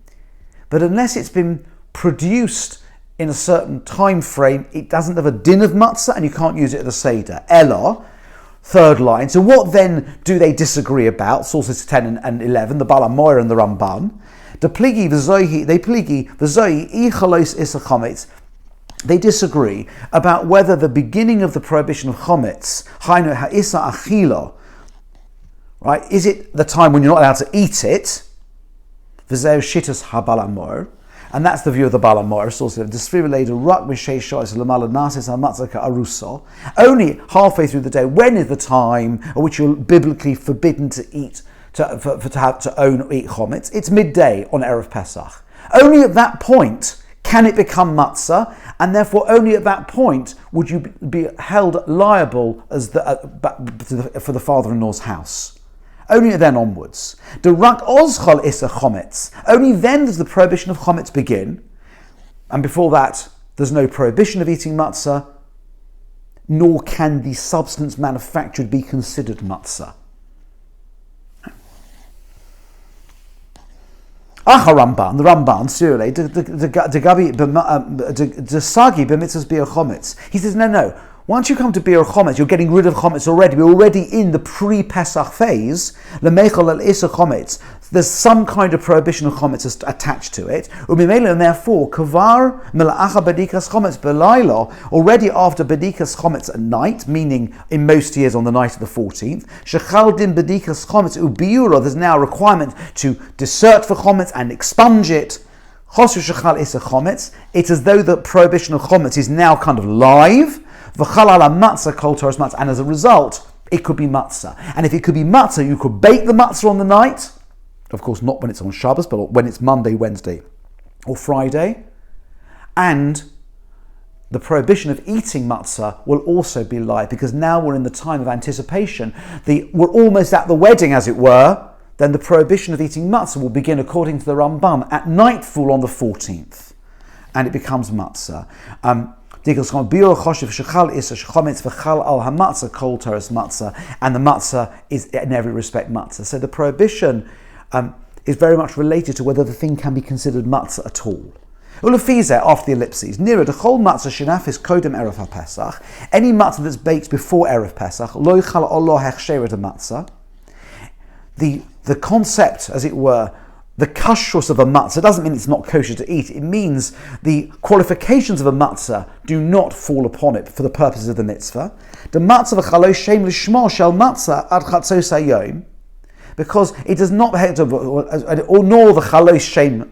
Speaker 1: but unless it's been produced in a certain time frame, it doesn't have a din of matzah, and you can't use it at the Seder. Ella, third line. So what then do they disagree about? Sources 10 and 11, the Baal Amor and the Ramban. They disagree about whether the beginning of the prohibition of chometz, right, is it the time when you're not allowed to eat it? And that's the view of the Balamor. Only halfway through the day, when is the time at which you're biblically forbidden to eat, to own or eat chometz? It's midday on Erev Pesach. Only at that point can it become matzah, and therefore only at that point would you be held liable as for the father-in-law's house. Only then onwards. Only then does the prohibition of chometz begin, and before that there's no prohibition of eating matzah, nor can the substance manufactured be considered matzah. The Ramban, he says, no. Once you come to Bir Chometz, you're getting rid of Chometz already. We're already in the pre-Pesach phase. There's some kind of prohibition of Chometz attached to it. And therefore, already after Bedikas Chometz at night, meaning in most years on the night of the 14th, there's now a requirement to discern for Chometz and expunge it. It's as though the prohibition of Chometz is now kind of live. And as a result, it could be matzah. And if it could be matzah, you could bake the matzah on the night. Of course, not when it's on Shabbos, but when it's Monday, Wednesday, or Friday. And the prohibition of eating matzah will also be live, because now we're in the time of anticipation. We're almost at the wedding, as it were. Then the prohibition of eating matzah will begin, according to the Rambam, at nightfall on the 14th. And it becomes matzah. And the matzah is in every respect matzah. So the prohibition is very much related to whether the thing can be considered matzah at all. After the ellipses, nearer the whole matzah shenafis kodem Erev Pesach, any matzah that's baked before Erev Pesach, lo ychal Allah hechshered matzah. The concept, as it were, the kashrus of a matzah doesn't mean it's not kosher to eat. It means the qualifications of a matzah do not fall upon it for the purposes of the mitzvah. The matzah v'chalo shem lishmo shel matzah ad chatzos hayom, because it does not, or nor the chalo shem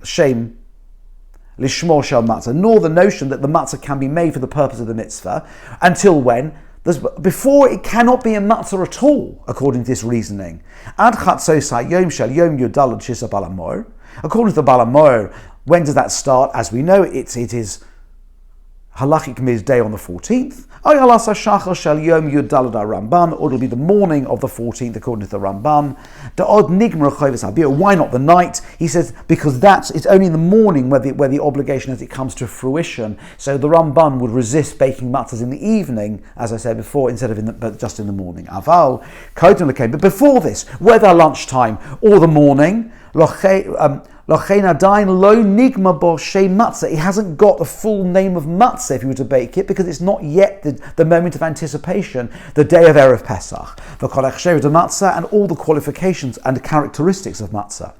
Speaker 1: lishmo shel matzah, nor the notion that the matzah can be made for the purpose of the mitzvah, until when? Before it cannot be a matzah at all, according to this reasoning. Ad chatzos hayom shel yom yudalad shisa balamor. According to the balamor, when does that start? As we know, it is Halachic midday on the 14th. Or it'll be the morning of the 14th, according to the Ramban. Why not the night? He says because it's only in the morning where the obligation as it comes to fruition. So the Ramban would resist baking matzahs in the evening, as I said before, instead of but just in the morning. Aval, but before this, whether lunchtime or the morning, it hasn't got the full name of matzah if you were to bake it, because it's not yet the moment of anticipation, the day of Erev Pesach. And all the qualifications and characteristics of matzah.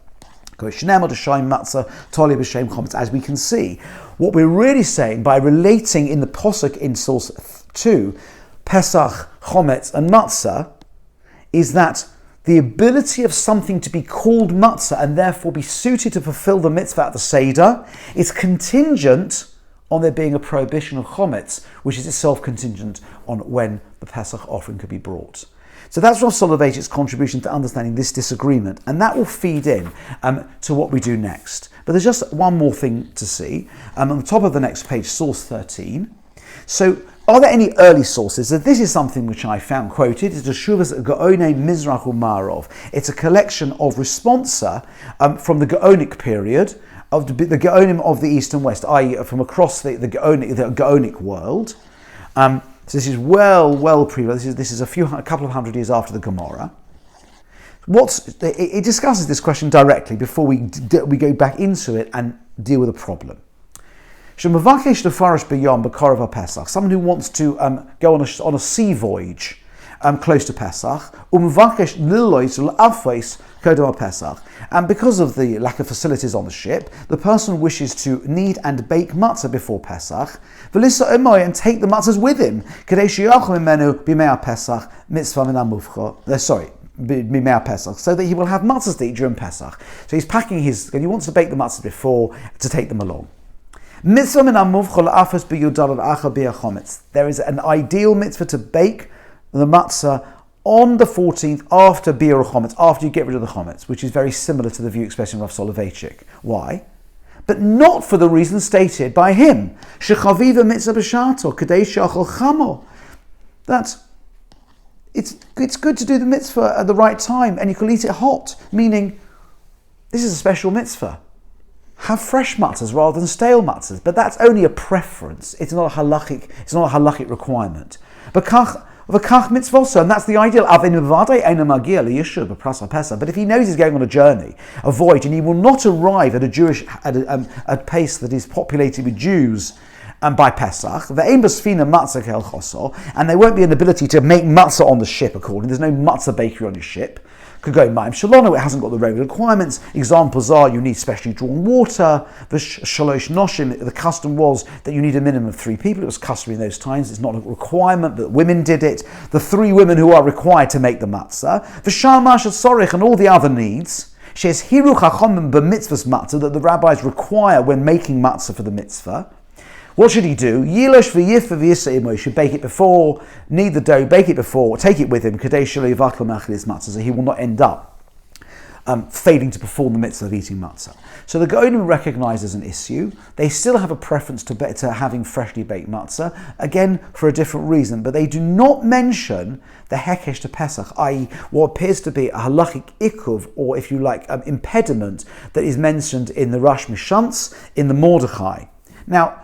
Speaker 1: As we can see, what we're really saying by relating in the posuk in source 2, Pesach, chometz and matzah, is that the ability of something to be called matzah and therefore be suited to fulfill the mitzvah at the Seder is contingent on there being a prohibition of chometz, which is itself contingent on when the Pesach offering could be brought. So that's Rav Soloveitchik's contribution to understanding this disagreement, and that will feed in to what we do next. But there's just one more thing to see. On the top of the next page, source 13. So, are there any early sources? So this is something which I found quoted. It's a Shuvas Gaonei Mizrach Umarov. It's a collection of responsa from the Gaonic period, of the Gaonim of the East and West, i.e. from across the Gaonic world. So this is well previous. This is a couple of hundred years after the Gemara. It discusses this question directly before we go back into it and deal with a problem. Someone who wants to go on a sea voyage close to Pesach, and because of the lack of facilities on the ship, the person wishes to knead and bake matzah before Pesach, and take the matzahs with him, so that he will have matzahs to eat during Pesach. So he's packing he wants to bake the matzahs before to take them along. There is an ideal mitzvah to bake the matzah on the 14th after biur chometz, after you get rid of the chometz, which is very similar to the view expressed in Rav Soloveitchik. Why? But not for the reason stated by him. Shechaviva mitzvah b'shato kadei she'achol chamo. That it's good to do the mitzvah at the right time, and you can eat it hot. Meaning, this is a special mitzvah. Have fresh matzahs rather than stale matzahs, but that's only a preference. It's not a halachic requirement. But v'kach mitzvah, and that's the ideal. But if he knows he's going on a journey, a voyage, and he will not arrive at a pace that is populated with Jews by Pesach, and there won't be an ability to make matzah on the ship accordingly. There's no matzah bakery on your ship. Could go Maim Shalonu, it hasn't got the regular requirements. Examples are you need specially drawn water. The Shalosh Noshim, the custom was that you need a minimum of 3 people. It was customary in those times. It's not a requirement, but women did it. The 3 women who are required to make the matzah. The Shamash Sorich and all the other needs. Shes Hiru Chachomim b'mitzvahs matzah, that the rabbis require when making matzah for the mitzvah. What should he do? Yilosh v'yif v'yisayim. He should bake it before, knead the dough, bake it before, take it with him, so he will not end up failing to perform the mitzvah of eating matzah. So the Gaonim recognize as an issue. They still have a preference to having freshly baked matzah, again for a different reason, but they do not mention the hekesh to Pesach, i.e. what appears to be a halachic ikuv, or if you like, impediment that is mentioned in the Rosh Mishantz, in the Mordechai. Now,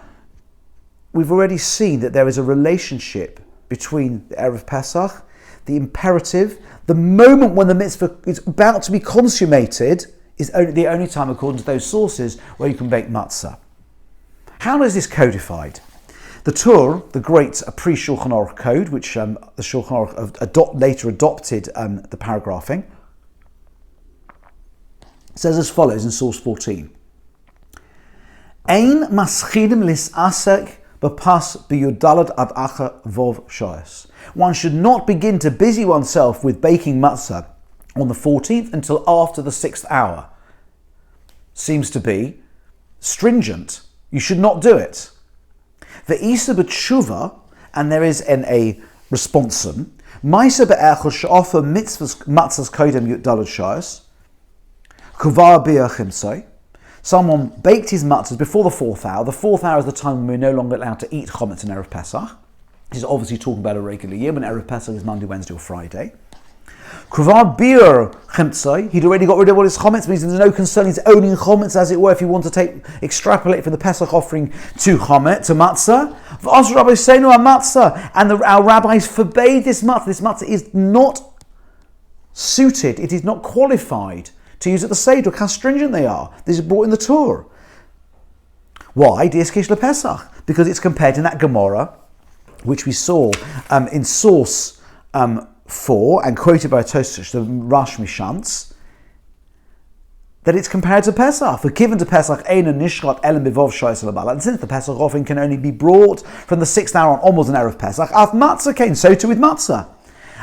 Speaker 1: we've already seen that there is a relationship between the Erev Pesach, the imperative, the moment when the mitzvah is about to be consummated is the only time, according to those sources, where you can bake matzah. How is this codified? The Tur, the great pre-Shulchan Aruch code, which the Shulchan Aruch later adopted the paragraphing, says as follows in source 14. Ein maschidim lis'asek b'pas b'yudalad ad acha vov shoyes. One should not begin to busy oneself with baking matzah on the 14th until after the 6th hour. Seems to be stringent. You should not do it. Ve'isa b'tshuva, and there is a responsum. Ma'isa be'echel she'ofer matzahs kodem yudalad shoyes. Kuvar b'yachimsoi. Someone baked his matzahs before the 4th hour. The 4th hour is the time when we're no longer allowed to eat chometz in Erev Pesach. This is obviously talking about a regular year when Erev Pesach is Monday, Wednesday or Friday. Kruvar bir chimtzai, he'd already got rid of all his chometz, means there's no concern, he's owning chometz, as it were, if you want to extrapolate from the Pesach offering to chometz, to matzah. V'as Rabbi Seinu matzah, and our rabbis forbade this matzah. This matzah is not suited, it is not qualified to use at the Seder. Look how stringent they are. This is brought in the Torah. Why? Diaskish lePesach. Because it's compared in that Gemara, which we saw in source 4 and quoted by Tosfos, the Rosh Mishantz, that it's compared to Pesach. For given to Pesach, Ein and Nishrat Elam Bivov Shoyes Labala. And since the Pesach offering can only be brought from the 6th hour onwards in Erev Pesach, Av Matzah came, so too with Matzah.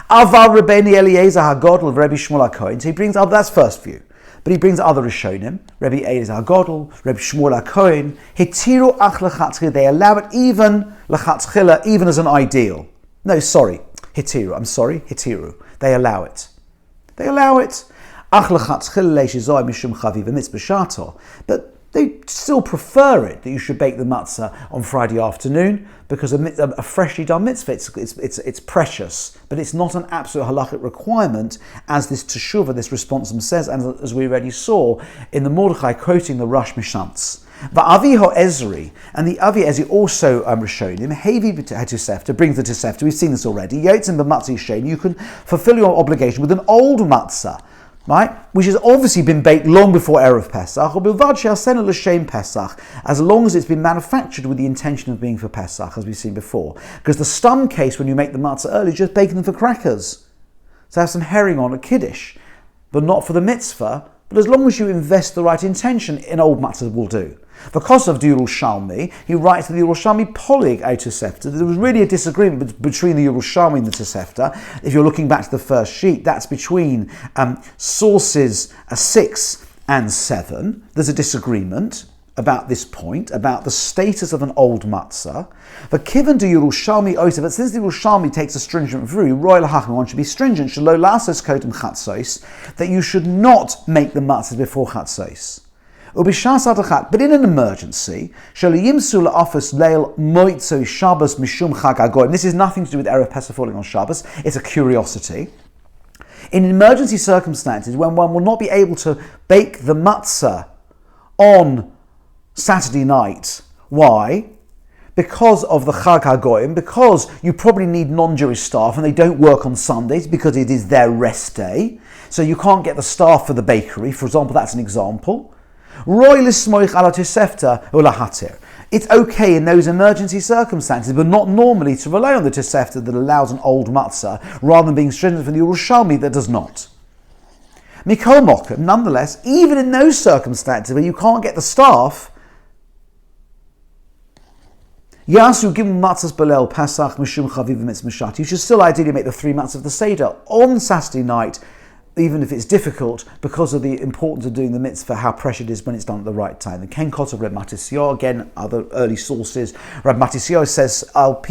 Speaker 1: Avar Rabbeinu Eliezer HaGadol of Rabbi Shmuel HaKohen. So he brings up, that's first view. But he brings other Rishonim, Rabbi Eliezer HaGadol, Rabbi Shmuel HaKohen, Hitiru ach lechatchila, they allow it even lechatchila, even as an ideal. No, sorry, Hitiru. They allow it. Ach lechatchila leishizoi mishum chaviv v'mitzvah shato. But they still prefer it, that you should bake the matzah on Friday afternoon, because a freshly done mitzvah, it's precious, but it's not an absolute halachic requirement, as this teshuvah, this responsum says, and as we already saw in the Mordechai quoting the Rosh Mishantz. Va'avi ho'ezri, and the Avi Ezri also Rishonim, hevi b'tosefta, brings the tosefta, we've seen this already, yotzim b'matzah yishen, you can fulfill your obligation with an old matzah. right? Which has obviously been baked long before Erev Pesach, or bilvad she'asena l'shem Pesach, as long as it's been manufactured with the intention of being for Pesach, as we've seen before. Because the stum case, when you make the matzah early, is just baking them for crackers. So have some herring on a kiddush, but not for the mitzvah. But as long as you invest the right intention, in old matzah will do. The cost of the Yerushalmi, he writes that the Yerushalmi polig a Tosefta. There was really a disagreement between the Yerushalmi and the Tosefta. If you're looking back to the first sheet, that's between sources 6 and 7. There's a disagreement about this point, about the status of an old matzah. But given to Yerushalmi Osa, but since the Yerushalmi takes a stringent view, Royal Hachim, one should be stringent, shelo lasos kotem chatzos, that you should not make the matzah before chatzos. But in an emergency, this is nothing to do with Erev Pesach falling on Shabbos, it's a curiosity. In emergency circumstances, when one will not be able to bake the matzah on Saturday night, why? Because of the HaGadol, because you probably need non-Jewish staff and they don't work on Sundays because it is their rest day, so you can't get the staff for the bakery, for example, that's an example. It's okay in those emergency circumstances, but not normally to rely on the Tosefta that allows an old matzah, rather than being stringent for the Yerushalmi that does not. Mikol Mokum, nonetheless, even in those circumstances where you can't get the staff, Yasu Gimel Matzahs Belel Pesach Mishum Chaviv Mitzvah Mishati. You should still ideally make the 3 matzahs of the Seder on Saturday night, even if it's difficult, because of the importance of doing the mitzvah, how precious it is when it's done at the right time. The Ken Kot of Reb Matisyahu, again, other early sources. Reb Matisyahu says, Erev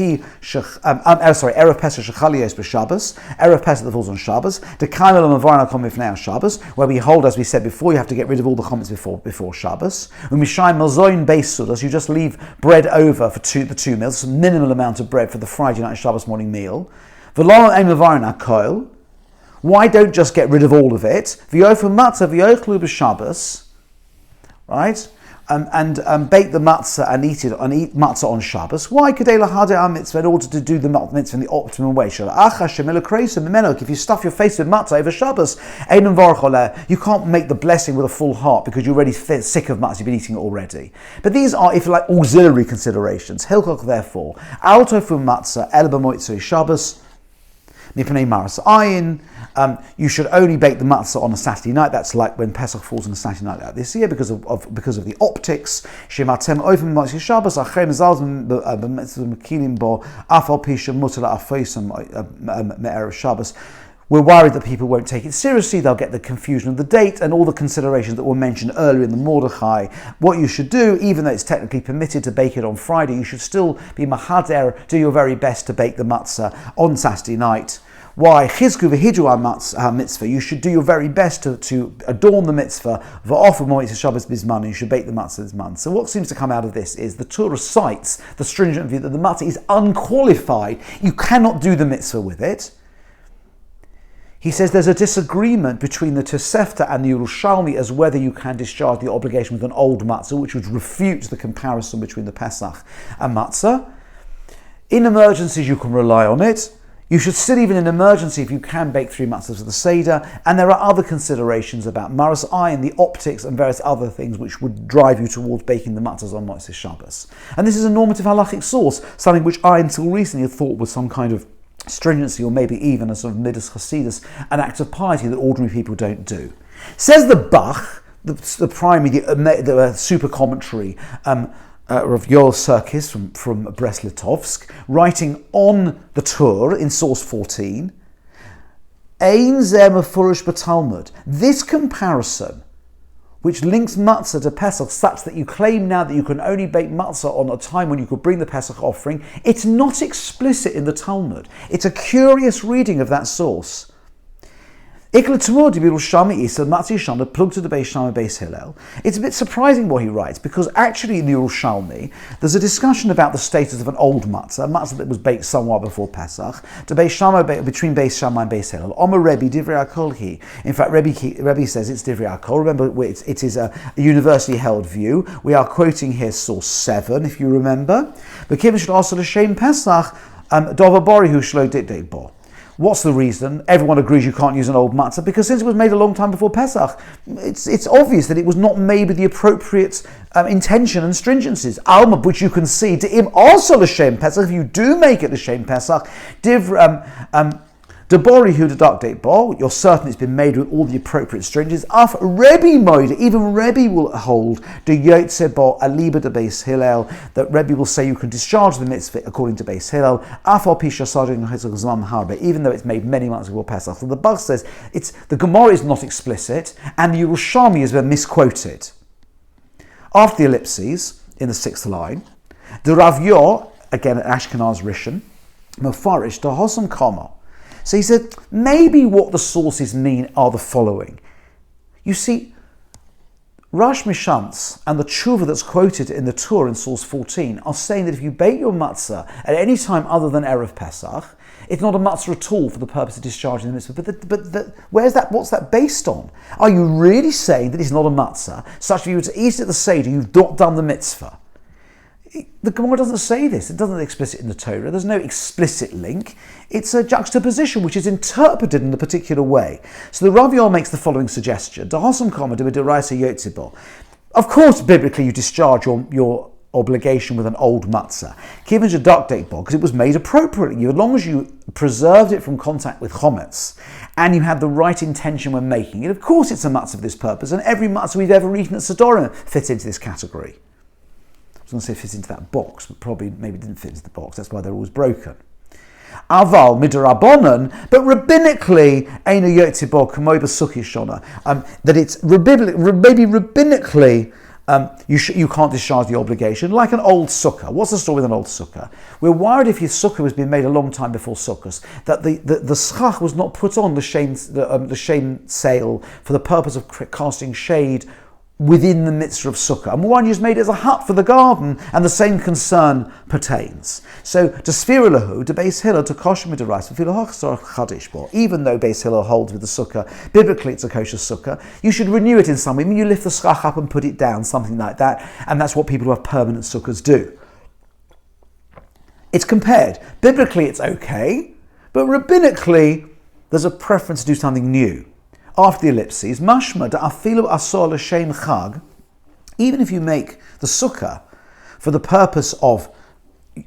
Speaker 1: Pesach Shechalios b'Shabbos, Erev Pesach that falls on Shabbos, the Kaimel Mavarna Kom Mifnei Shabbos, where we hold, as we said before, you have to get rid of all the comments before Shabbos. Umishai Mazoin Beis Sudas, you just leave bread over for the 2 meals, a minimal amount of bread for the Friday night and Shabbos morning meal. V'lo Ein Mavarna Koil. Why don't just get rid of all of it? V'yofu matzah v'yochlu b'Shabbos, right? And bake the matzah and eat matzah on Shabbos. Why? Kedei lahadeh mitzvah, in order to do the mitzvah in the optimum way. If you stuff your face with matzah over Shabbos, you can't make the blessing with a full heart because you're already sick of matzah. You've been eating it already. But these are, if you like, auxiliary considerations. Hilchok, therefore, al tofu matzah el b'motzei Shabbos. You should only bake the matzah on a Saturday night. That's like when Pesach falls on a Saturday night like this year because of the optics. We're worried that people won't take it seriously. They'll get the confusion of the date and all the considerations that were mentioned earlier in the Mordechai. What you should do, even though it's technically permitted to bake it on Friday, you should still be mahader, do your very best to bake the matzah on Saturday night. Why? Chizku v'hidru mitzvah. You should do your very best to adorn the mitzvah. V'ofer moitz Shabbos bizman. You should bake the matzah bizman. So what seems to come out of this is the Torah cites the stringent view that the matzah is unqualified. You cannot do the mitzvah with it. He says there's a disagreement between the Tosefta and the Yerushalmi as whether you can discharge the obligation with an old matzah, which would refute the comparison between the Pesach and matzah. In emergencies, you can rely on it. You should still, even in emergency, if you can bake 3 matzahs of the Seder. And there are other considerations about Maras Ayin, the optics, and various other things which would drive you towards baking the matzahs on Motzei Shabbos. And this is a normative halachic source, something which I, until recently, had thought was some kind of stringency, or maybe even a sort of midas chasidus, an act of piety that ordinary people don't do. Says the Bach, the primary, the super commentary of Yoel Serkis from Brest-Litovsk, writing on the Torah in source 14, Ein zeh mefurish b'Talmud. This comparison, which links matzah to Pesach such that you claim now that you can only bake matzah on a time when you could bring the Pesach offering, it's not explicit in the Talmud. It's a curious reading of that source. It's a bit surprising what he writes, because actually in the Yerushalmi there's a discussion about the status of an old matzah, a matzah that was baked somewhat before Pesach, between Beis Shammai and Beis Hillel. Omer Rebbe Divrei Hakol Hi. In fact, Rebbe says it's Divrei Hakol. Remember, it is a universally held view. We are quoting here source 7, if you remember. But Kim should also l'shem Pesach Dover Bori Hu Shlo Ditdei Bo. What's the reason? Everyone agrees you can't use an old matzah because since it was made a long time before Pesach, it's obvious that it was not made with the appropriate intention and stringencies. Alma, which you can see, to im also l'shem Pesach, if you do make it l'shem Pesach, Debori who deduct bo, you're certain it's been made with all the appropriate stringencies. Af Rebbe moide, even Rebbe will hold the yotze bo aliba de Beis Hillel, that Rebbe will say you can discharge the mitzvah according to Beis Hillel. Af al pisha sadin zman harbe, even though it's made many months before Pesach. So the Bach says the Gemara is not explicit, and the Yerushalmi has been misquoted. After the ellipses in the 6th line, the Rav Yor, again at Ashkenaz Rishon, Mefarish the Hosam Kama. So he said, maybe what the sources mean are the following. You see, Rosh Mishantz and the tshuva that's quoted in the Torah in source 14 are saying that if you bake your matzah at any time other than Erev Pesach, it's not a matzah at all for the purpose of discharging the mitzvah. But where's that? What's that based on? Are you really saying that it's not a matzah, such that you were to eat it at the Seder, you've not done the mitzvah? The Gemara doesn't say this. It doesn't explicit in the Torah. There's no explicit link. It's a juxtaposition which is interpreted in a particular way. So the Rav Yor makes the following suggestion. Of course, biblically, you discharge your obligation with an old matzah. Because it was made appropriately. As long as you preserved it from contact with chometz and you had the right intention when making it, of course it's a matzah for this purpose. And every matzah we've ever eaten at Sedorim fits into this category. I was going to say fits into that box, but maybe didn't fit into the box. That's why they're always broken. Aval midarabonon, but rabbinically, eina yotzibor kamoy b'suki shona. That it's maybe rabbinically, you can't discharge the obligation like an old sukkah. What's the story with an old sukkah? We're worried if your sukkah was being made a long time before Sukkos, that the schach was not put on the shame sail for the purpose of casting shade within the mitzvah of sukkah. And one just made it as a hut for the garden, and the same concern pertains. So, to Sfira lahu, to Beis Hillel, to kosher mid'oraisa, even though Beis Hillel holds with the sukkah, biblically it's a kosher sukkah, you should renew it in some way. I mean, you lift the schach up and put it down, something like that, and that's what people who have permanent sukkahs do. It's compared. Biblically it's okay, but rabbinically there's a preference to do something new. After the ellipses, mashma da afilu asor l'shem chag, even if you make the sukkah for the purpose of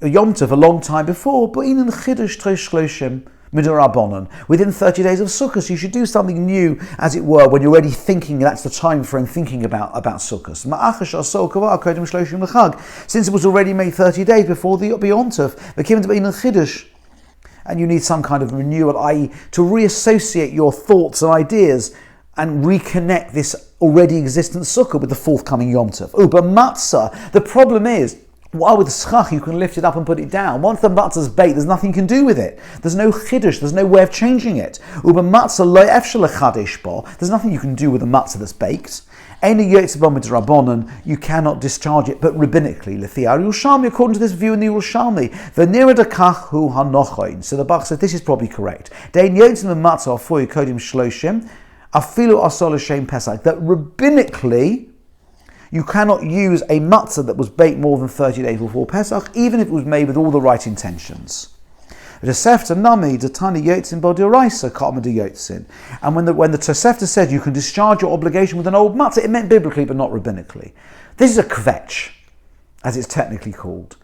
Speaker 1: Yom Tov a long time before, but in chidush tresh shloshim mid'orabonon, within 30 days of Sukkot, you should do something new, as it were, when you're already thinking. That's the time frame thinking about Sukkot. Since it was already made 30 days before the Yom Tov, and you need some kind of renewal, i.e. to reassociate your thoughts and ideas and reconnect this already existent sukkah with the forthcoming Yom Tov. But matzah, the problem is, while with schach you can lift it up and put it down, once the matzah's baked, there's nothing you can do with it. There's no chiddush, there's no way of changing it. Matzah lo efshel lechadesh bo, there's nothing you can do with a matzah that's baked. You cannot discharge it, but rabbinically, according to this view in the Yerushalmi, so the Bach said this is probably correct. That rabbinically, you cannot use a matzah that was baked more than 30 days before Pesach, even if it was made with all the right intentions. And when the Tosefta said you can discharge your obligation with an old matzah, it meant biblically but not rabbinically. This is a kvetch, as it's technically called.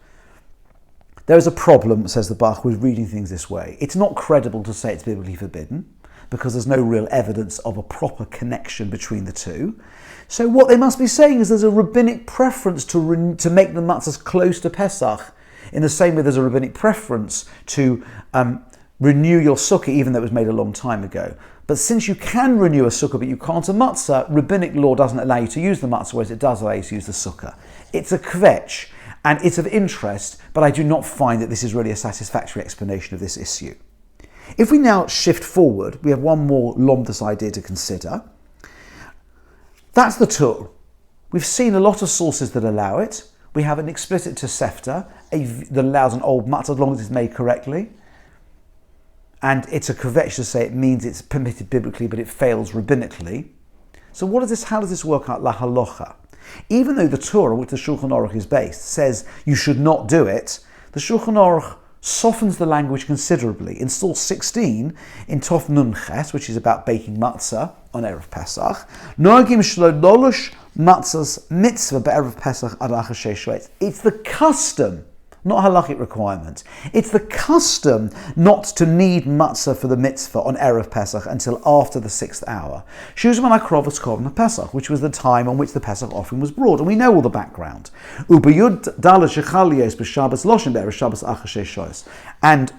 Speaker 1: There is a problem, says the Bach, with reading things this way. It's not credible to say it's biblically forbidden, because there's no real evidence of a proper connection between the two. So what they must be saying is there's a rabbinic preference to make the matzahs close to Pesach, in the same way there's a rabbinic preference to renew your sukkah even though it was made a long time ago. But since you can renew a sukkah but you can't a matzah, rabbinic law doesn't allow you to use the matzah, whereas it does allow you to use the sukkah. It's a kvetch, and it's of interest, but I do not find that this is really a satisfactory explanation of this issue. If we now shift forward, we have one more lomdus idea to consider. That's the Tur. We've seen a lot of sources that allow it. We have an explicit Tosefta that allows an old matzah as long as it's made correctly. And it's a kvetch to say it means it's permitted biblically, but it fails rabbinically. So how does this work out la halacha? Even though the Torah, which the Shulchan Aruch is based, says you should not do it, the Shulchan Aruch softens the language considerably. In source 16, in Tov Nun Ches, which is about baking matzah on Erev Pesach, Noagim Shlolosh Matzah's mitzvah be'Erev Pesach ad achar sheish shvat. It's the custom, not a halachic requirement. It's the custom not to need matzah for the mitzvah on Erev Pesach until after the 6th hour. Shuzman akrovas korban Pesach, which was the time on which the Pesach offering was brought, and we know all the background. Ubiyud dalash shechalios b'Shabbos loshin be'Erev Shabbos achar sheish shvat. And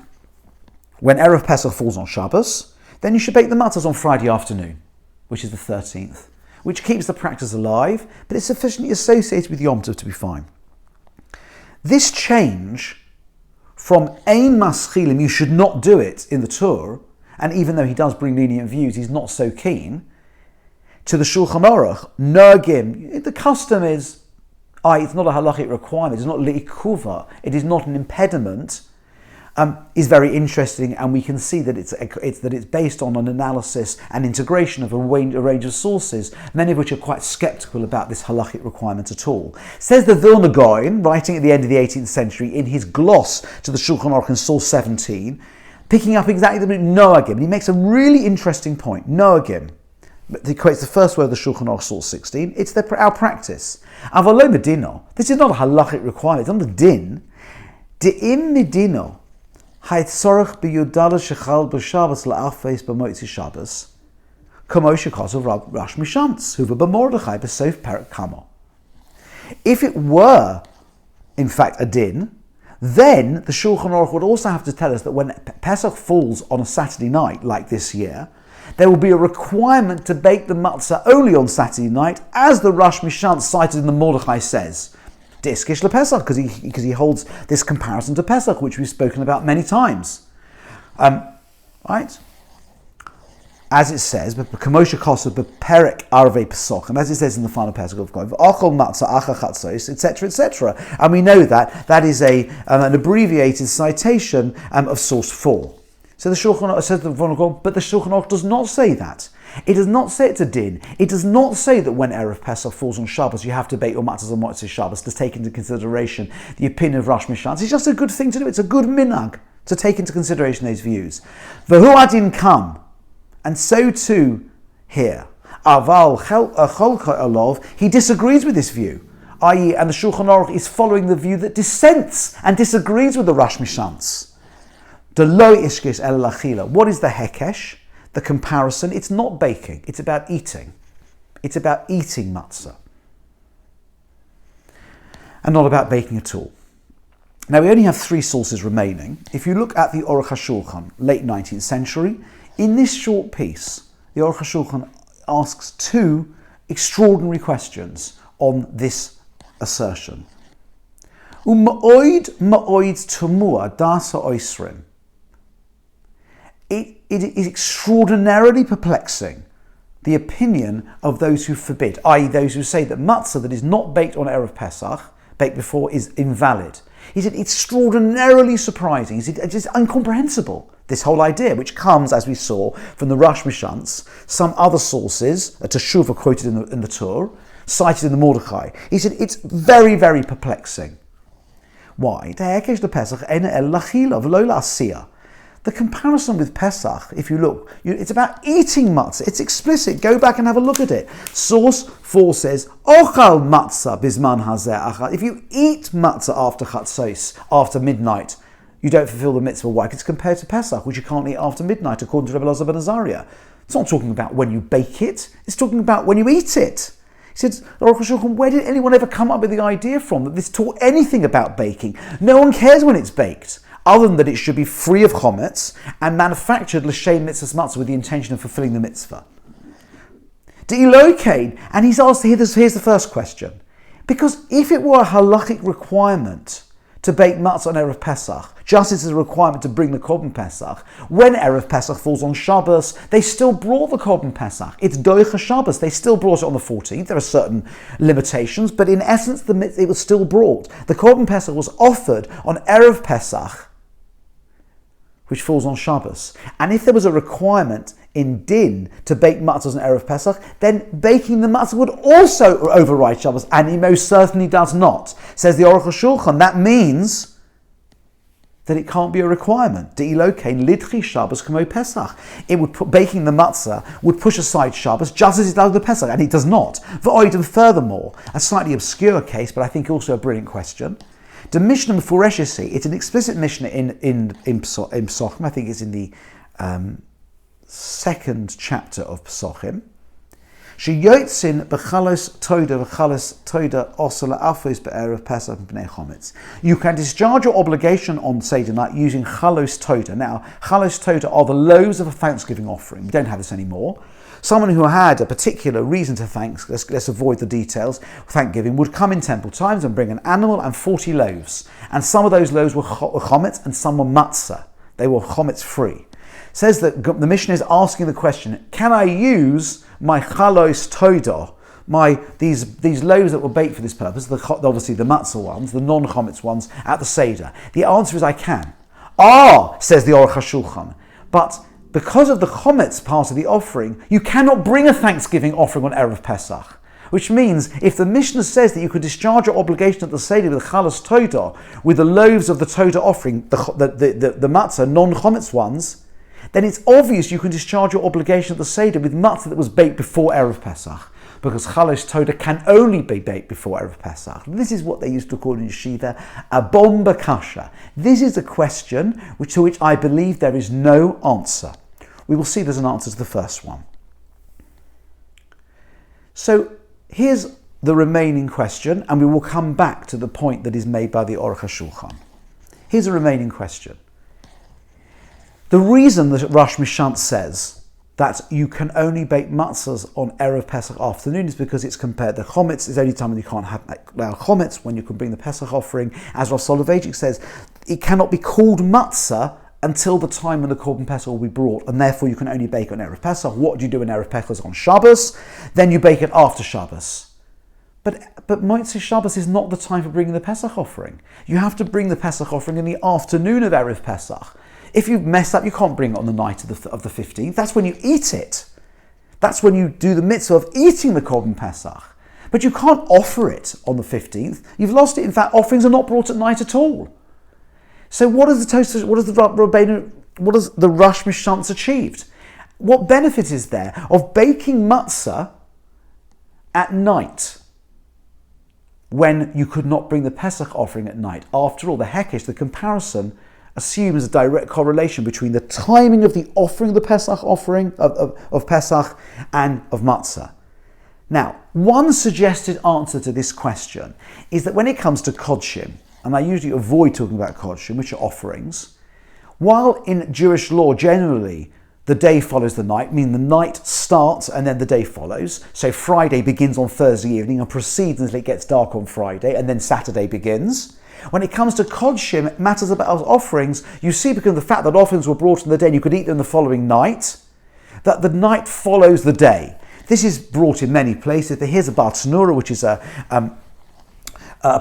Speaker 1: when Erev Pesach falls on Shabbos, then you should bake the matzahs on Friday afternoon, which is the 13th, which keeps the practice alive, but it's sufficiently associated with Yom Tov to be fine. This change from ein maschilim, you should not do it in the Torah, and even though he does bring lenient views, he's not so keen, to the Shulchan Aruch, Nogim, the custom is, it's not a halachic requirement, it's not li'ikuva, it is not an impediment, is very interesting, and we can see that it's based on an analysis and integration of a range of sources, many of which are quite sceptical about this halachic requirement at all. Says the Vilna Gaon, writing at the end of the 18th century, in his gloss to the Shulchan Aruch in source 17, picking up exactly the Noagim, and he makes a really interesting point. Noagim, he quotes the first word of the Shulchan Aruch, source 16, it's our practice. Avalo medino, this is not a halachic requirement, it's not the din. De'im medino, Hayt sorach b'yudala shechal b'Shabbos la'afes b'moitzi Shabbos, kamo shekosov Rosh Mishantz, huva b'mordechai b'sof perak kamo. If it were, in fact, a din, then the Shulchan Aruch would also have to tell us that when Pesach falls on a Saturday night, like this year, there will be a requirement to bake the matzah only on Saturday night, as the Rosh Mishantz cited in the Mordechai says. Diskish Pesach, because he holds this comparison to Pesach, which we've spoken about many times. Right? As it says, Kamosha Kosa Perek Arve Pesach, and as it says in the final Pesach of God, Achol Matzah Acha Chatzos, etc., etc. And we know that is an abbreviated citation of source 4. So the Shulchan Aruch says but the Shulchan Aruch does not say that. It does not say it's a din. It does not say that when Erev Pesach falls on Shabbos, you have to bake your matzahs on Motzei Shabbos to take into consideration the opinion of Rosh Mishantz. It's just a good thing to do. It's a good minhag to take into consideration those views. V'hu adin kam, and so too here. Aval cholka alov, he disagrees with this view, i.e., and the Shulchan Aruch is following the view that dissents and disagrees with the Rosh Mishantz. The lo ishkes el lachila. What is the hekesh? The comparison, it's not baking, it's about eating. It's about eating matzah. And not about baking at all. Now we only have 3 sources remaining. If you look at the Aruch HaShulchan, late 19th century, in this short piece, the Aruch HaShulchan asks 2 extraordinary questions on this assertion. Ma'oid tumua dasa oisrim. It is extraordinarily perplexing, the opinion of those who forbid, i.e. those who say that matzah that is not baked on Erev Pesach, baked before, is invalid. He said it's extraordinarily surprising. He said it's just incomprehensible, this whole idea, which comes, as we saw, from the Rosh Mishantz, some other sources, a Teshuvah quoted in the Torah, cited in the Mordechai. He said it's very, very perplexing. Why? The comparison with Pesach, if you look, it's about eating matzah. It's explicit. Go back and have a look at it. Source 4 says, Ochal matzah bizman hazeh achal. If you eat matzah after chatzos, after midnight, you don't fulfill the mitzvah. Why? Because it's compared to Pesach, which you can't eat after midnight, according to Rabbi Elazar ben Azariah. It's not talking about when you bake it. It's talking about when you eat it. He said, where did anyone ever come up with the idea from that this taught anything about baking? No one cares when it's baked, other than that it should be free of chometz and manufactured l'shem mitzvahs matzah with the intention of fulfilling the mitzvah. De'ilokain, and he's asked, here's the first question. Because if it were a halachic requirement to bake matzah on Erev Pesach, just as it's a requirement to bring the korban Pesach, when Erev Pesach falls on Shabbos, they still brought the korban Pesach. It's doicha Shabbos. They still brought it on the 14th. There are certain limitations, but in essence, it was still brought. The korban Pesach was offered on Erev Pesach, which falls on Shabbos. And if there was a requirement in din to bake matzahs on Erev Pesach, then baking the matzah would also override Shabbos, and he most certainly does not. Says the Aruch HaShulchan, that means that it can't be a requirement. Lidchi Shabbos kamo Pesach. It would put, baking the matzah would push aside Shabbos just as it does the Pesach, and it does not. And furthermore, a slightly obscure case, but I think also a brilliant question. The Mishnah Mefureshesi, it's an explicit Mishnah in Pesachim. I think it's in the second chapter of Pesachim. Sheyotzin b'chalos toda osala afos be'erev Pesach b'nei chometz. You can discharge your obligation on Seder night using chalos toda. Now, chalos toda are the loaves of a Thanksgiving offering. We don't have this anymore. Someone who had a particular reason to thank, let's avoid the details, thanksgiving, would come in temple times and bring an animal and 40 loaves. And some of those loaves were chometz and some were matzah. They were chometz free. Says that the Mishnah is asking the question, can I use my chalos toda, these loaves that were baked for this purpose, obviously the matzah ones, the non-chometz ones, at the Seder? The answer is I can. Says the Aruch HaShulchan, but because of the chometz part of the offering, you cannot bring a Thanksgiving offering on Erev Pesach. Which means, if the Mishnah says that you could discharge your obligation at the Seder with the chalos toda, with the loaves of the toda offering, the matzah, non-chometz ones, then it's obvious you can discharge your obligation at the Seder with matzah that was baked before Erev Pesach, because chalos toda can only be baked before Erev Pesach. This is what they used to call in yeshiva a bomba kasha. This is a question to which I believe there is no answer. We will see there's an answer to the first one. So here's the remaining question, and we will come back to the point that is made by the Aruch HaShulchan. Here's a remaining question. The reason that Rosh Mishant says that you can only bake matzahs on Erev Pesach afternoon is because it's compared. The chometz is the only time when you can't have chometz, when you can bring the Pesach offering. As Rav Soloveitchik says, it cannot be called matzah until the time when the Korban Pesach will be brought, and therefore you can only bake on Erev Pesach. What do you do in Erev Pesach? On Shabbos, then you bake it after Shabbos. But Motzei Shabbos is not the time for bringing the Pesach offering. You have to bring the Pesach offering in the afternoon of Erev Pesach. If you've messed up, you can't bring it on the night of the 15th. That's when you eat it. That's when you do the mitzvah of eating the Korban Pesach. But you can't offer it on the 15th. You've lost it. In fact, offerings are not brought at night at all. So what does the Rosh Mishantz achieved? What benefit is there of baking matzah at night when you could not bring the Pesach offering at night? After all, the hekesh, the comparison, assumes a direct correlation between the timing of the offering of the Pesach offering of Pesach and of matzah. Now, one suggested answer to this question is that when it comes to kodshim, and I usually avoid talking about kodshim, which are offerings, while in Jewish law generally the day follows the night, meaning the night starts and then the day follows. So Friday begins on Thursday evening and proceeds until it gets dark on Friday, and then Saturday begins. When it comes to kodshim, matters about offerings, you see, because of the fact that offerings were brought in the day and you could eat them the following night, that the night follows the day. This is brought in many places. Here's a Bar Tanura, which is a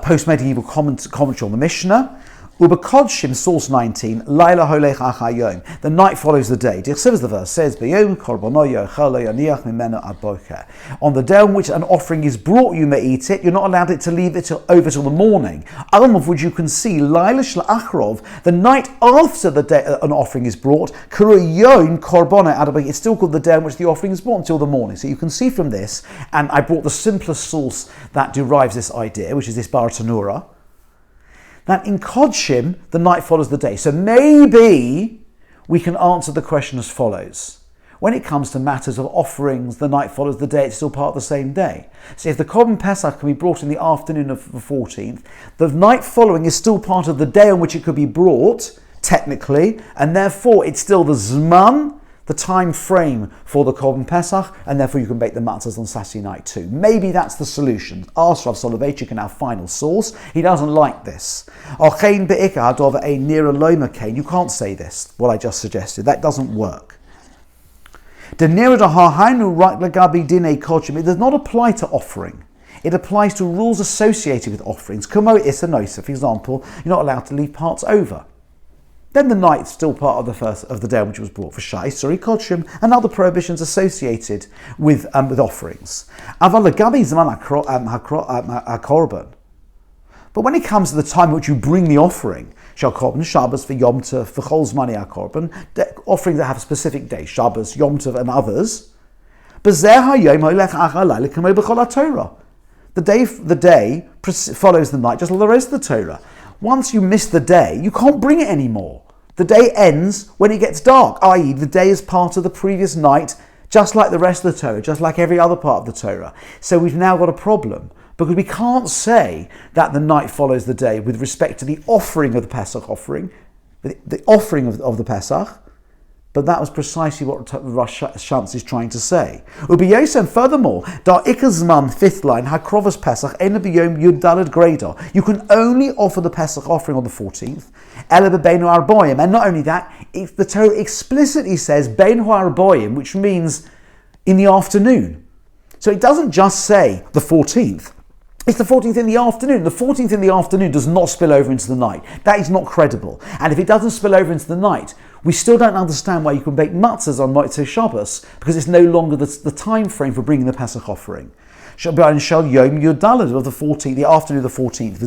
Speaker 1: post-medieval commentary on the Mishnah. Uba Kodshim, source 19, Laila holech achayom. The night follows the day. The verse says, B'yom korbono yochel lo yaniach mimeno ad boker. On the day on which an offering is brought, you may eat it. You're not allowed to leave it over till the morning. Of which you can see, Laila shla'achrov, the night after the day an offering is brought, Kuru yon korbono ad boker. It's still called the day on which the offering is brought until the morning. So you can see from this, and I brought the simplest source that derives this idea, which is this Bar Tanura, that in Kodshim, the night follows the day. So maybe we can answer the question as follows. When it comes to matters of offerings, the night follows the day, it's still part of the same day. So if the Korban Pesach can be brought in the afternoon of the 14th, the night following is still part of the day on which it could be brought, technically, and therefore it's still the Zman, the time frame for the Korban Pesach, and therefore you can bake the matzahs on Saturday night too. Maybe that's the solution. Ask Rav Soloveitchik in our final source. He doesn't like this. You can't say this, what I just suggested. That doesn't work. It does not apply to offering. It applies to rules associated with offerings. For example, you're not allowed to leave parts over. Then the night's still part of the day on which it was brought for Shai, Kodshim, and other prohibitions associated with offerings. But when it comes to the time in which you bring the offering, Shal Korban Shabbos for Yom Tov for Chol Zmani HaKorban, offerings that have a specific day, Shabbos, Yom Tov, and others. The day follows the night, just like the rest of the Torah. Once you miss the day, you can't bring it anymore. The day ends when it gets dark, i.e. the day is part of the previous night, just like the rest of the Torah, just like every other part of the Torah. So we've now got a problem, because we can't say that the night follows the day with respect to the offering of the Pesach offering, the offering of the Pesach, but that was precisely what Rosh Hashanah is trying to say. Ubi Yosem, furthermore, Dar Ikazman, fifth line, Hakrovas Pesach, Ena B'Yom Yud Daled Greda. You can only offer the Pesach offering on the 14th, Ele Beinu Arboim, and not only that, the Torah explicitly says Beinu Arboim, which means in the afternoon. So it doesn't just say the 14th. It's the 14th in the afternoon. The 14th in the afternoon does not spill over into the night. That is not credible. And if it doesn't spill over into the night, we still don't understand why you can bake matzahs on Motzei Shabbos, because it's no longer the time frame for bringing the Pesach offering. Shabbat shall Yom Yudalad of the 14th, the afternoon of the 14th.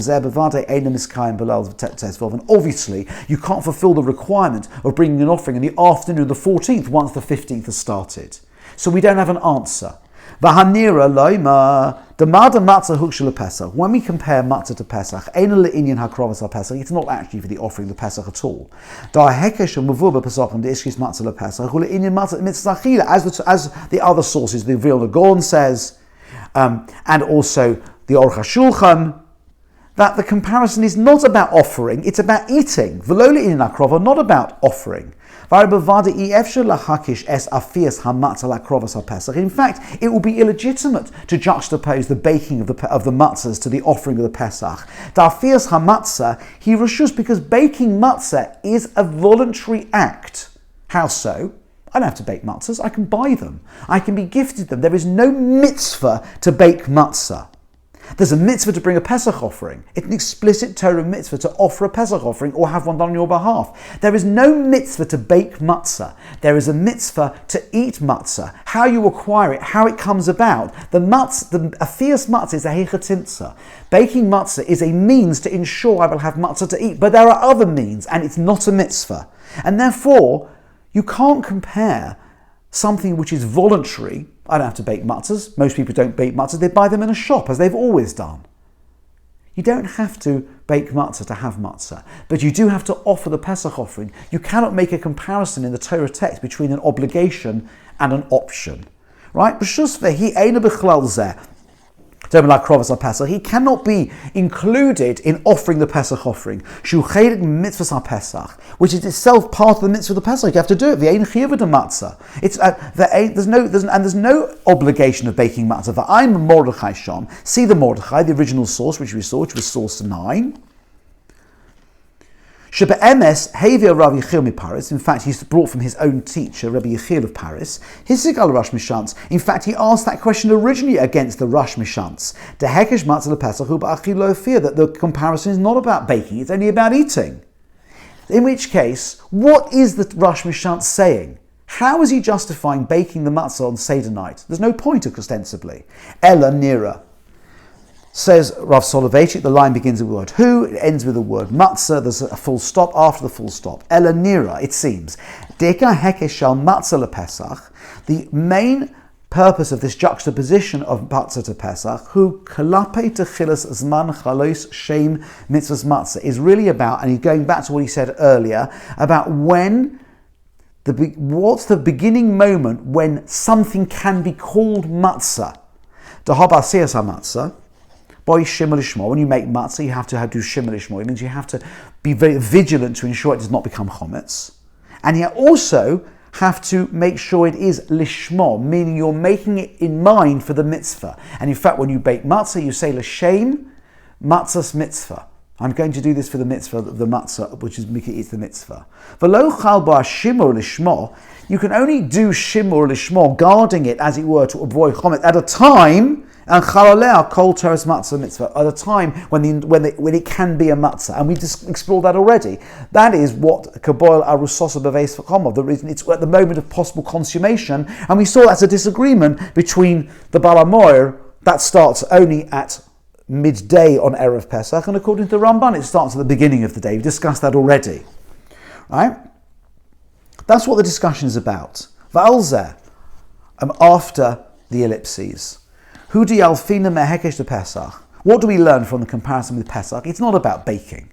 Speaker 1: And obviously, you can't fulfill the requirement of bringing an offering in the afternoon of the 14th once the 15th has started. So we don't have an answer. When we compare matzah to Pesach, it's not actually for the offering of the Pesach at all. As the other sources, the Vilna Gaon says, and also the Aruch HaShulchan, that the comparison is not about offering, it's about eating. Not about offering. In fact, it will be illegitimate to juxtapose the baking of the matzahs to the offering of the Pesach. Da'afias hamatzah, he reshus, because baking matzah is a voluntary act. How so? I don't have to bake matzahs, I can buy them. I can be gifted them. There is no mitzvah to bake matzah. There's a mitzvah to bring a Pesach offering. It's an explicit Torah mitzvah to offer a Pesach offering or have one done on your behalf. There is no mitzvah to bake matzah. There is a mitzvah to eat matzah. How you acquire it, how it comes about. The afias matzah is a hechatimtza. Baking matzah is a means to ensure I will have matzah to eat. But there are other means, and it's not a mitzvah. And therefore, you can't compare something which is voluntary. I don't have to bake matzahs. Most people don't bake matzahs. They buy them in a shop, as they've always done. You don't have to bake matzah to have matzah, but you do have to offer the Pesach offering. You cannot make a comparison in the Torah text between an obligation and an option. Right? He cannot be included in offering the Pesach offering, which is itself part of the mitzvah of the Pesach. You have to do it. There's no obligation of baking matzah. I'm Mordechai Sham. See the Mordechai, the original source, which we saw, which was source 9. Shebe'emes Havia Rav Yechiel Paris. In fact, he's brought from his own teacher, Rabbi Yechiel of Paris. Hisigal Rosh Mishantz. In fact, he asked that question originally against the Rosh Mishantz. The Hekesh Matzah LePesach Hu Ba'achilo Fear, that the comparison is not about baking; it's only about eating. In which case, what is the Rosh Mishantz saying? How is he justifying baking the matzah on Seder night? There's no point, ostensibly. Ella Nira. Says Rav Soloveitchik, the line begins with the word who, it ends with the word matzah, there's a full stop after the full stop. Ela nira, it seems. Deka hekesh shal matzah lePesach, the main purpose of this juxtaposition of matzah to Pesach, who kalape techilas zman chalos shem mitzvahs matzah, is really about, and he's going back to what he said earlier, about what's the beginning moment when something can be called matzah. Dahabasiyas ha-matzah, Boy shimmer lishmo. When you make matzah, you have to do shimmer lishmo. It means you have to be very vigilant to ensure it does not become chometz, and you also have to make sure it is lishmo, meaning you're making it in mind for the mitzvah. And in fact, when you bake matzah, you say l'shem matzah's mitzvah. I'm going to do this for the mitzvah of the matzah, which is Miki eats the mitzvah. V'lo chal ba shimur lishmo. You can only do shimur lishmo, guarding it, as it were, to avoid chometz at a time. And chalalea kol teres matzah mitzvah, at a time when it can be a matzah, and we just explored that already. That is what kaboil arusosa beveis v'chomov. The reason it's at the moment of possible consummation, and we saw that's a disagreement between the Balamoir that starts only at midday on Erev Pesach, and according to the Ramban, it starts at the beginning of the day. We've discussed that already, right? That's what the discussion is about. Va'alzeh, after the ellipses. Hudi alfina mehekesh de Pesach. What do we learn from the comparison with Pesach? It's not about baking.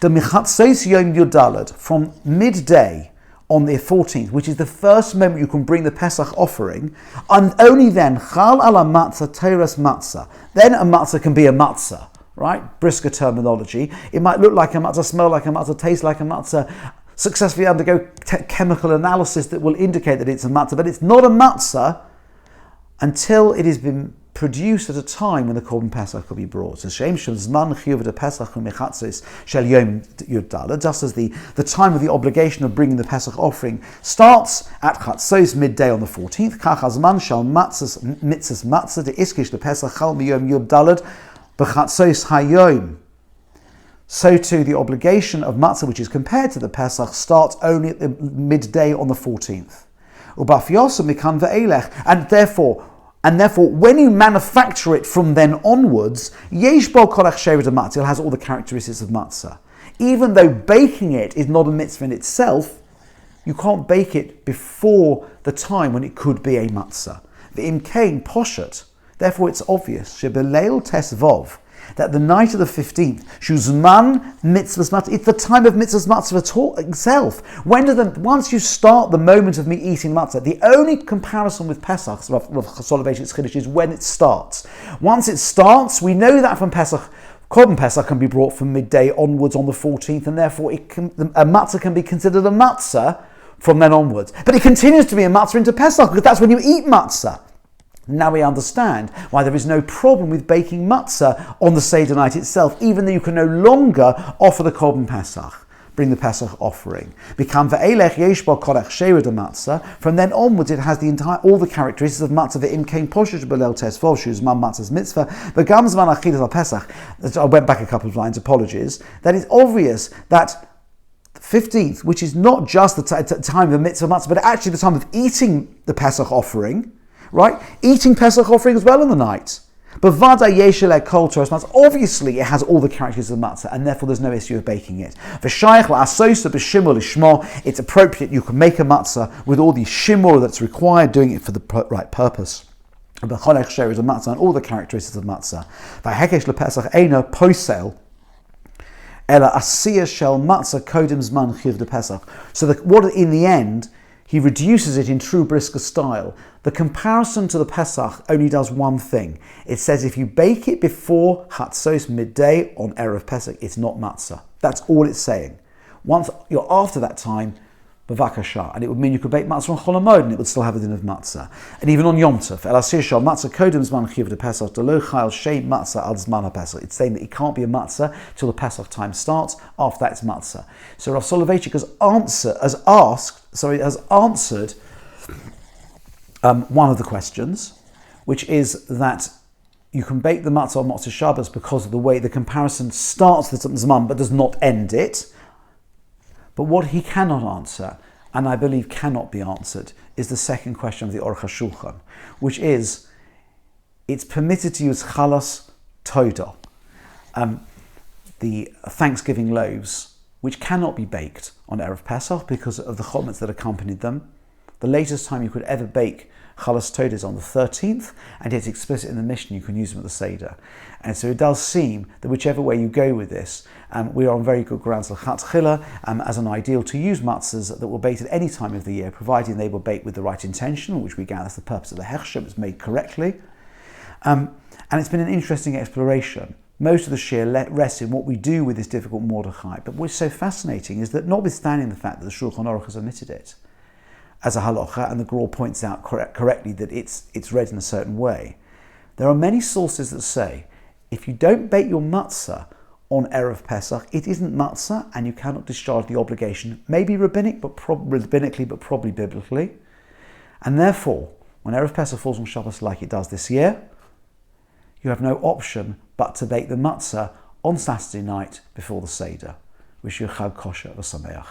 Speaker 1: The michatzos yom yudalad, from midday on the 14th, which is the first moment you can bring the Pesach offering, and only then, chal ala matzah teres matzah. Then a matzah can be a matzah, right? Brisker terminology. It might look like a matzah, smell like a matzah, taste like a matzah, successfully undergo chemical analysis that will indicate that it's a matzah, but it's not a matzah until it has been produced at a time when the Korban Pesach could be brought. Just as the time of the obligation of bringing the Pesach offering starts at Chatzos midday on the 14th, kachazman shal mitzvahs matzah de iskish the Pesach chal miyom yud dalad b'chatzos hayom. So too the obligation of matzah, which is compared to the Pesach, starts only at the midday on the 14th. And therefore, when you manufacture it from then onwards, yesh bo kolach shevet matzah, it has all the characteristics of matzah. Even though baking it is not a mitzvah in itself, you can't bake it before the time when it could be a matzah. V'im kein poshet. Therefore, it's obvious shebeleil tesvov, that the night of the 15th, shuzman mitzvahs matzah, it's the time of mitzvahs matzah itself. Once you start the moment of me eating matzah, the only comparison with Pesach, Rav Soloveitchik's Chiddush, is when it starts. Once it starts, we know that from Pesach, Korban Pesach can be brought from midday onwards on the 14th, and therefore a matzah can be considered a matzah from then onwards. But it continues to be a matzah into Pesach, because that's when you eat matzah. Now we understand why there is no problem with baking matzah on the Seder night itself, even though you can no longer offer the Korban Pesach, bring the Pesach offering. Become ve'elech yesh bo kolach sheira de matzah. From then onwards, it has all the characteristics of matzah. Ve'im kein poshet belel tesvov shuzman matzah's mitzvah. V'gam zman achilas al Pesach. I went back a couple of lines. Apologies. That it's obvious that 15th, which is not just the time of the mitzvah matzah, but actually the time of eating the Pesach offering. Right? Eating Pesach offering as well in the night. But vada yeshelek kol toras matzah. Obviously, it has all the characteristics of matzah, and therefore there's no issue of baking it. V'shayach la'asosa b'shimur lishmo. It's appropriate. You can make a matzah with all the shimur that's required, doing it for the right purpose. B'cholech sheres of matzah and all the characteristics of matzah. V'hekesh lePesach eina posel ela asiyah shel matzah kodem zman chiv de Pesach. So what in the end, he reduces it in true brisker style. The comparison to the Pesach only does one thing. It says if you bake it before Chatzos midday on Erev Pesach, it's not matzah. That's all it's saying. Once you're after that time, b'vakasha, and it would mean you could bake matzah on Chol HaMoed and it would still have a din of matzah. And even on Yom Tov, el asir shal matzah kodem zman chiv de Pesach delo chayil shei matzah al zman haPesach. It's saying that it can't be a matzah till the Pesach time starts. After that, it's matzah. So Rav Soloveitchik has answered one of the questions, which is that you can bake the matzah on Matzah Shabbos because of the way the comparison starts the Zman but does not end it. But what he cannot answer, and I believe cannot be answered, is the second question of the Aruch HaShulchan, which is, it's permitted to use chalas todah, the Thanksgiving loaves, which cannot be baked on Erev Pesach because of the chomets that accompanied them. The latest time you could ever bake chalas todah is on the 13th, and it's explicit in the Mishnah you can use them at the Seder. And so it does seem that whichever way you go with this, we are on very good grounds l'chatchila as an ideal to use matzahs that will bake at any time of the year, providing they will bake with the right intention, which we gather is the purpose of the hechsher, it's made correctly. And it's been an interesting exploration. Most of the shir rests in what we do with this difficult Mordechai. But what's so fascinating is that, notwithstanding the fact that the Shulchan Aruch has omitted it as a halacha, and the Gra points out correctly that it's read in a certain way, there are many sources that say if you don't bake your matzah on Erev Pesach, it isn't matzah, and you cannot discharge the obligation. Maybe rabbinically, but probably biblically. And therefore, when Erev Pesach falls on Shabbos like it does this year, you have no option but to bake the matzah on Saturday night before the Seder. Wish you a Chag Kosher v'Sameach.